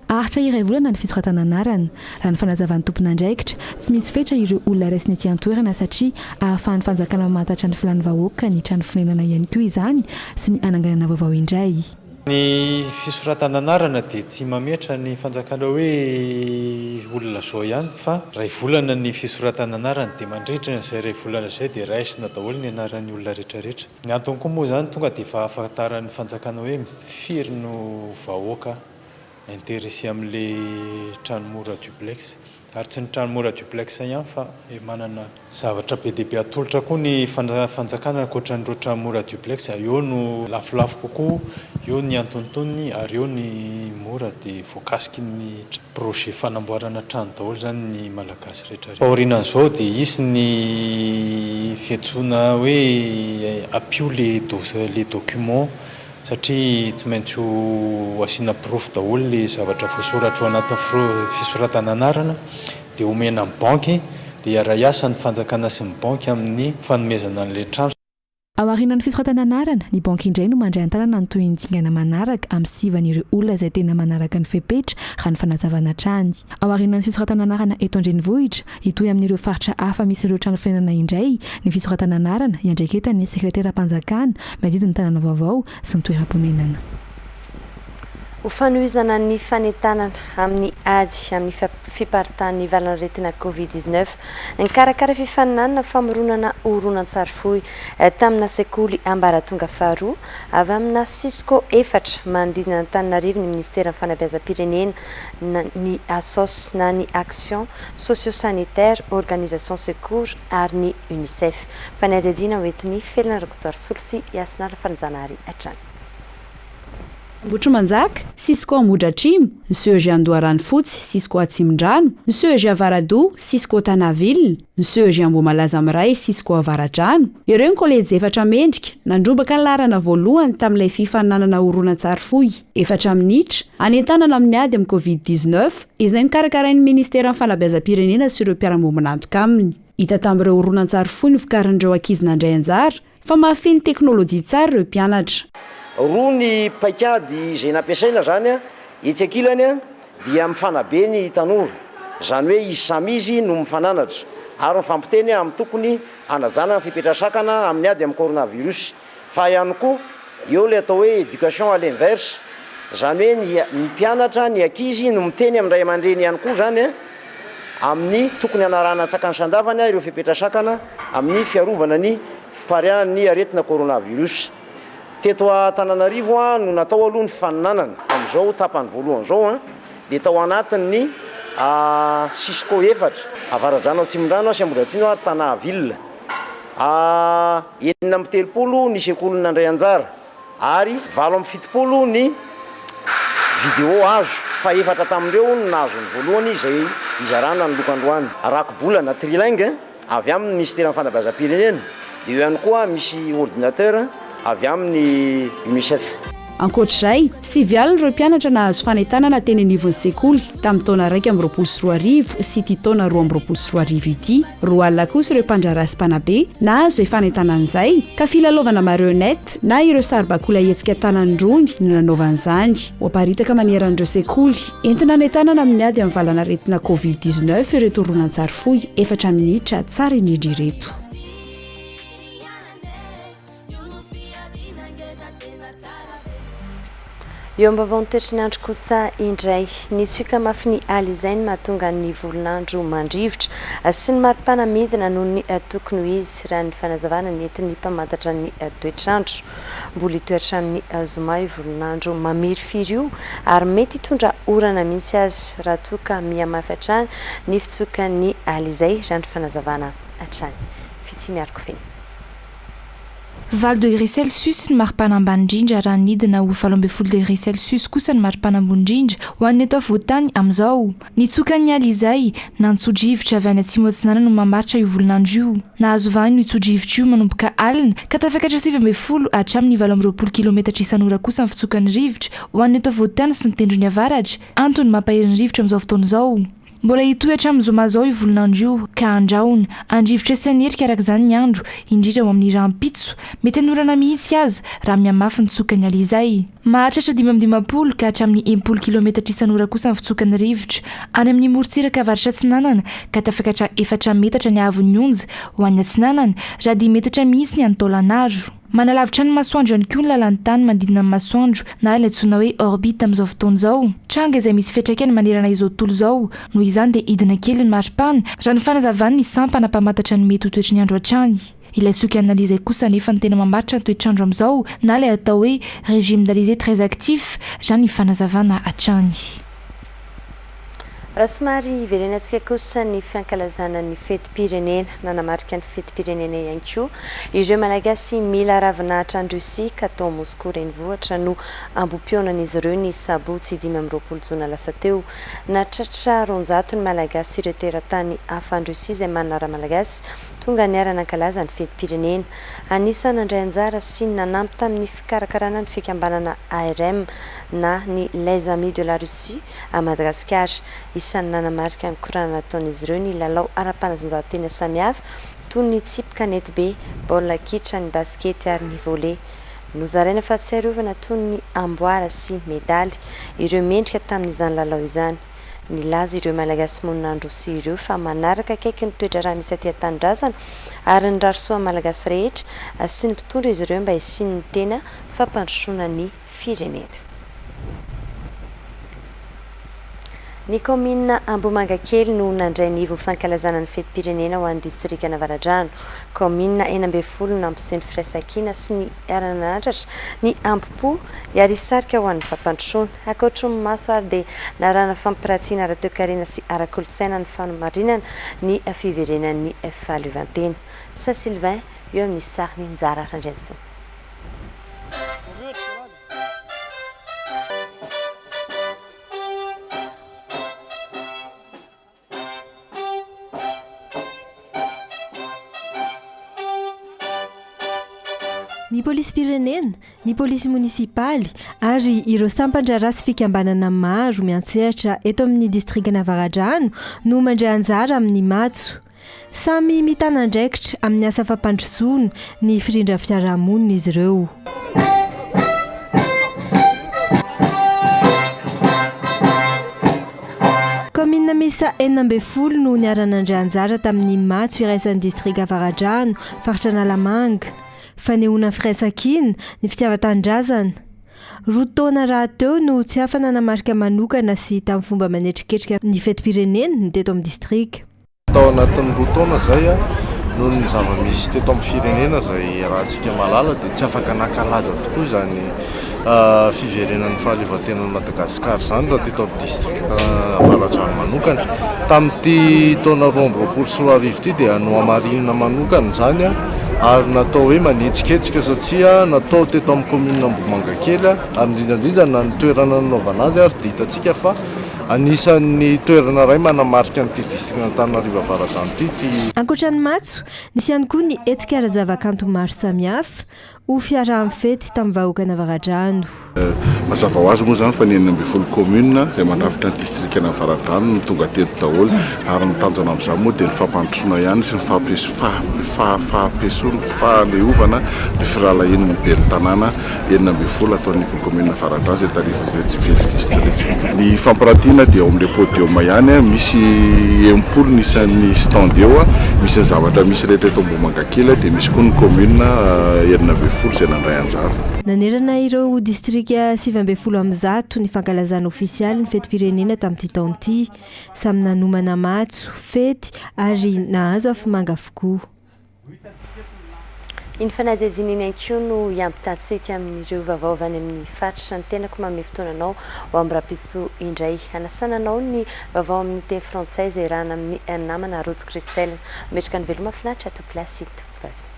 Aritra iray volana ny fisoratana anarana raha ny fanazavan'ny tompon'andraikitra tsy misy fetra ireo olona raisiny ety an-toerana satria ahafahan'ny fanjakana mamantatra ny filan'ny vahoaka ny trano fonenana ihany koa izany sy ny ananganana vaovao indray. Ny fisoratana anarana dia tsy mametra ny fanjakana hoe olona zao ihany fa ray volana ny fisoratana anarana dia mandritra izay ray volana izay dia raisina daholo ny anaran'ny olona rehetrarehetra. Ny antony koa moa izany tonga dia efa ahafantaran'ny fanjakana hoe firy no vahoaka intéressé amin'ilay tranomora duplex ary tsy ny tranomora duplex ihany fa manana zavatra be dia be atolotra koa ny fanjakana ankoatran'ireo tranomora duplex eo no lafolafo kokoa eo ny antontoniny ary eo ny mora dia voakasiky ny projet fanamboarana trano daholo zany ny malagasy rehetrarehetra. Aorianan'izao dia isy ny fiantsoana hoe appio les documents satria tsy maintsy asiana proof daholo le zavatra voasoratra ao anatin'ny fisoratana anarana dia omena amin'ny banky dia raha iasa ny fanjakana sy ny banky amin'ny fanomezana an'ilay trano. Ao aorianan'ny fisoratana anarana ny banky indray no mandray an-tanana ny toy ny tsingana manaraka amin'ny sivan'ireo olona izay tena manaraka ny fepetra raha ny fanazavana trany. Ao aorianan'ny fisoratana anarana eto an-drenivohitra hitohy amin'ireo faritra hafa misy ireo trano firenena indray ny fisoratana anarana iandraiketan'ny sekretera-panjakana madidi ny tanàna vaovao sy ny toeram-ponenana. Ho fanohizana ny fanentanana amin'ny ady amin'ny fiparitahan'ny valan'aretina Covid-19 ny karakara fifaninanana famoronana horonan-tsary fohy tamina sekoly ambaratonga faharoa avy amina Cisco 4 manodidina Antananarivo ny ministera fanabeazam-pirenena ny ASOS na ny Action Socio-Sanitaire Organisation Secours ary ny UNICEF fa ny adadina hoentin'ny felana Dr. Solsi Yasinala Fanjanary hatrany. Botro manjaka, Cisco Amodratrimo, ny Seuge Andoharany Fotsy, Cisco Atsimon-drano, ny Seuge Avarado, Cisco Tanaville, ny Seuge Ambomalaza Amiray, Cisco Avaradrano. Ireo ny kolejy 4 mendrika nandrobaka ny larana voalohany tamin'ilay fifaninanana horonan-tsary fohy 4 minitra anentanana amin'ny ady amin'ny Covid-19 izay nikarakarain'ny ministera fanabeazam-pirenena sy ireo mpiara-mombonantoka aminy. Hita tamin'ireo horonan-tsary fohy ny fikarin'ireo ankizy nandray anjara fa mahafehy ny teknôlôjia tsara ireo mpianatra. Roa ny paikady izay nampiasaina zany etsy ankilany dia mifanabe ny tanora zany hoe izy samy izy no mifananatra ary mifampiteny amin'ny tokony hanajana ny fipetrasakana amin'ny ady amin'ny coronavirus fa ihany koa eo le atao hoe éducation à l'inverse zany hoe ny mpianatra ny ankizy no miteny amin'ny ray aman-dreny ihany koa zany amin'ny tokony hanarana tsakany sandavany ireo fipetrasakana amin'ny fiarovana ny fiparihan'ny aretina coronavirus. Teto Antananarivo no natao aloha ny fifaninanana amin'izao tapany voalohany zao dia tao anatin'ny Cisco 4 Avaradrano Atsimon-drano sy Ambodratrimo ary Tanaville 930 ny sekoly nandray anjara ary 770 ny vidéo azo fa 4 tamindreo no nazo ny voalohany izay izarana ny lokandroany rakobolana trilingue avy amin'ny ministera fanabeazam-pirenena dia eo ihany koa misy ordinateur avy amin'ny UNICEF. ankoatr'izay 9 alina ireo mpianatra nahazo fanentanana teny anivon'ny sekoly tamin'ny taona 1 sy ity taona 2 ity 2 alina kosa ireo mpandrarasy mpanabe nahazo fanentanan'izay ka filalaovana marionnette na ireo saribakola hetsika tanandrony no nanaovan'izany hoaparitaka maneran'ireo sekoly entina nentanana amin'ny ady amin'ny valana retina covid-19 ireo toronan-tsary fohy 4 minitra tsara indrindra ireto. eo ambavao ny toetr'andro kosa indray ny tsika mafy ny aly izay ny mahatonga ny volonandro mandrivotra sy ny marim-panamidina noho ny tokony ho izy raha ny fanazavana ny entiny mpamantatra ny toetr'andro mbola hitoetra amin'ny zoma io volonandro mamiry firy io ary mety hitondra orana mihitsy azy raha toa ka mihamafy hatrany ny fitsokan'ny aly izay raha ny fanazavana hatrany fitsy miariko feny 20 degré Celsius ny maripana ambany indrindra raha nidina ho 20 degré Celsius kosa ny maripana ambony indrindra ho an'ny eto avoatany amin'izao nitsokan'ny aly izay nantsodrivotra avy any atsimo atsinana no mamaritra io volonandro io nahazo vahiny no itsodrivotra io manomboka alina ka tafakatra 9 hatramin'ny 20 kilometatra isan'ora kosa ny fitsokan'ny rivotra ho an'ny eto avoatany sy ny tendrony avaratra antony mampahery ny rivotra amin'izao fotoana izao mbola hitoetra amin'ny zoma zao io volonandro io ka andraona andrivotra sy anirika araka izany ny andro indrindra ho amin'ny rahampitso mety hanorana mihitsy aza raha mihamafy ny tsokany aly izay mahatratra 5 ka hatramin'ny 10 kilometatra isan'ora kosa ny fitsokan'ny rivotra any amin'ny morontsiraka avaratra atsinanana ka tafakatra 4 metatra ny avon'ny onja ho an'ny atsinanana raha 10 metatra mihitsy ny antaolanaro manalavitra ny masoandro ihany koa ny lalan'ny tany manodidina amin'ny masoandro na ilay antsoina hoe orbite amin'izao fotoana izao tranga izay misy fiantraikany manerana izao tontolo izao noho izany dia hidina kely ny maripana raha ny fanazavany ny sampana mpamantatra ny mety ho toetry ny andro hatrany ilay soky analyse kosa nefa ny tena mamaritra ny toetrandro amin'izao na ilay atao hoe régime d'Alizé très actif izany ny fanazavana hatrany. raha somary iverenantsika kosa ny fiankalazana ny fety-pirenena nanamarika ny fety-pirenena ihany koa ireo malagasy mila ravinahitra any Rosia ka tao Moscou renivohitra no ambom-pionan'izy ireo ny sabotsy 20 jona lasa teo natratra 200 ny malagasy ireo teratany hafa any Rosia izay manara malagasy tonga niarana ankalaza ny fety-pirenena anisany andray anjara sy nanampy tamin'ny fikarakarana ny fikambanana ARM na ny les amis de la Russie à Madagascar isan'ny nanamarika ny korana nataon'izy ireo ny lalao ara-panatanjahantena samihafa toy ny tsipy kanety be baolina kitra ny baskety ary ny volley nozaraina fahatsiarovana toy ny amboara sy medaly ireo mendrika tamin'izany lalao izany nilaza ireo malagasy monina any Rosia ireo fa manaraka akaiky ny toetra raha misy aty an-tanindrazana ary ny rarosoa malagasy rehetra sy ny mpitondra izy ireo mba hisiany ny tena fampandrosoana ny firenena. Ny commune Ambomangakely no nandray ny fankalazana ny fety-pirenena ho an'ny distrika Navaradrano. Commune 12 nampiseho ny firaisan-kina sy ny aran'andratra ny ampopo iarisarika ho an'ny fampandrosoana. Ankoatra ny maso ary dia narana fampiratsiana ara-toekarena sy ara-kolontsaina ny fanomarinana ny fiverenan'ny fahaleovantena. Sa Sylvain eo amin'ny sariny Njara Randrenso. Ny polisy pirenena, ny polisy munisipaly ary ireo sampandrarasy fikambanana maro miantsehatra eto amin'ny distrika Navaradrano no mandray anjara amin'ny matso. Samy mitana andraikitra amin'ny asa fampandrosoana ny firindra fiarahamonina izy ireo. Commune Misa 40 no niaran'andray anjara tamin'ny matso iraisan'ny distrika Navaradrano faritra Analamanga. Fanehoana firaisan-kina ny fitiavan-tanindrazana. Roa taona raha teo no tsy hafa nanamarika manokana sy tamin'ny fomba manetriketrika ny fety-pirenena ny teto amin'ny distrika. Tao anatin'ny roa taona zay noho ny zava-misy teto amin'ny firenena zay rahantsika malala dia tsy afaka nankalaza tokoa izany fiverenan'ny fahaleovantenan'i Madagasikara izany raha teto amin'ny distrika Navaradrano manokana. Tamin'ity taona 2024 ity dia no hamarinana manokana izany ary natao hoe manetsiketsika satria natao teto amin'ny commune Ambomangakely ary indrindrandrindra na ny toerana nanaovana azy ary dia hitantsika fa anisan'ny toerana iray manamarika an'ity distrika Antananarivo Avaradrano ity. Ankoatra ny matso, nisy ihany koa ny hetsika ara-zavakanto maro samihafa ho fiara amin'ny fety tamin'ny vahoaka Navaradrano. Mazava ho azy moa zany fa ny 9 commune izay mandrafitra ny district Navaradrano no tonga teto daholo ary ny tanjona amin'izany moa dia ny fampandrosoana ihany sy ny fahaleovana ny firalahen'ny ben'ny tanàna 9 atao ny commune Navaradrano izay tarifa izay tsy very district. Ny fampirantiana dia ao amin'ilay podium ihany misy 70 isan'ny stand eo, misy ny zavatra misy rehetra eto Ambohimangakely dia misy koa ny commune 9 izay nandray anjara. Nanerana ireo distrika 7 ny fankalazana ofisialy ny fetim-pirenena tamin'ity taon'ity, samy nanomana matso, fety ary nahazo afimanga avokoa. Iny fanadihadiana iny ihany koa no hiampitatsika amin'ireo vaovaovany amin'ny faritra ny tenako manome fotoananao ho amin'ny rapiso indray. Hanasananao ny vaovao amin'ny teny frantsay izay rahana amin'ny namana Rose Christelle. Metraka ny veloma finaritra ato plasy tompivavy.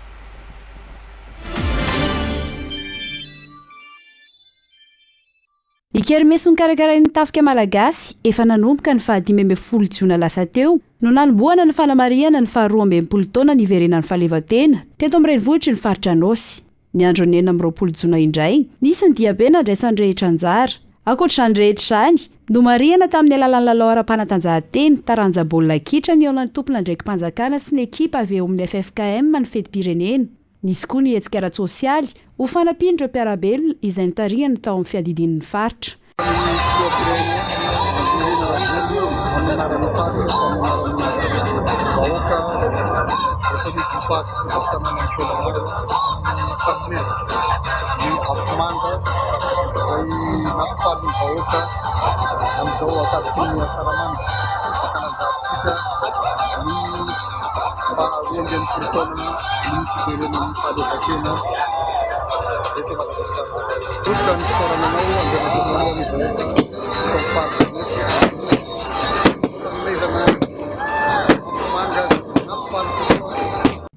Ikermeso ny karakarain'ny tafika malagasy efa nanomboka ny 15 Jiona lasa teo no nanomboana ny fanamariana ny 12 taona niverenan'ny fahaleovantena teto amin'ny renivohitry ny faritra Anosy. Ny andro 20 Jiona indray nisy ny diabe nandraisan'ny rehetra anjara. Ankoatr'izany rehetra izany no mariana tamin'ny alalan'ny lalao ara-panatanjahantena taranja baolina kitra ny eolan'ny tompona ndraiky mpanjakana sy ny ekipa avy eo amin'ny FFKM ny fetim-pirenena. Nisy koa ny hetsika ara-tsosialy ho fanampin'ireo mpiarabelona izay nitarihana tao amin'ny fiadidin'ny faritra.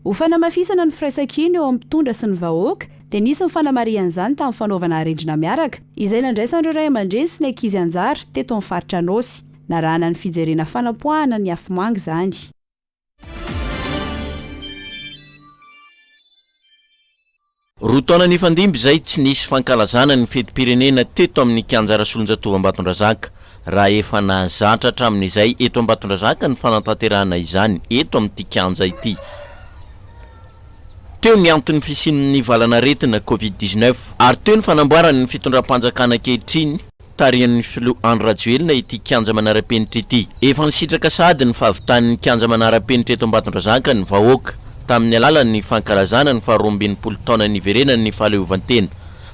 Ho fanamafisana ny firaisakiny eo amin'ny mpitondra sy ny vahoaka dia nisy ny fanamarian'izany tamin'ny fanaovana arendrina miaraka izay nandraisan'ireo ray aman-dreny sy ny ankizy anjara teto amin'ny faritra Anosy. Narahana ny fijerena fanampoahana ny afomanga izany. Roa taona ny fandimby izay tsy nisy fankalazana ny fetim-pirenena teto amin'ny kianja Rasolonjatovo Ambatondrazaka. Raha efa nahazatra hatramin'izay eto Ambatondrazaka ny fanatanterahana izany eto amin'ity kianja ity. Teo ny antony fisian'ny valanaretina Covid-19 ary teo ny fanamboarany ny fitondram-panjakana ankehitriny tarihan'ny filoha Andry Rajoelina ity kianja manara-penitra ity. Efa nisitraka sady ny fahavitan'ny kianja manara-penitra eto Ambatondrazaka ny vahoaka tamin'ny alalan'ny fankalazana ny 12 taona niverenan'ny fahaleovantena.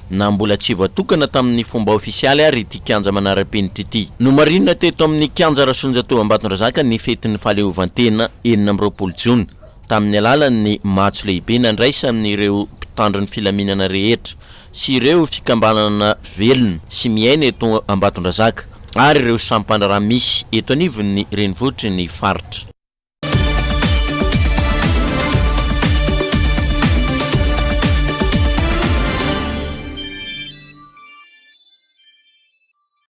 Na mbola tsy voatokana tamin'ny fomba ofisialy ary ity kianja manara-penitra ity. No marinina teto amin'ny kianja Rasolonjatovo Ambatondrazaka ny fetin'ny fahaleovantena 20 Jiona tamin'ny alalan'ny matso lehibe nandraisa amin'ireo mpitandron'ny filaminana rehetra sy ireo fikambanana velona sy miaina eto Ambatondrazaka ary ireo sampandrara misy eto anivon'ny renivohitry ny faritra.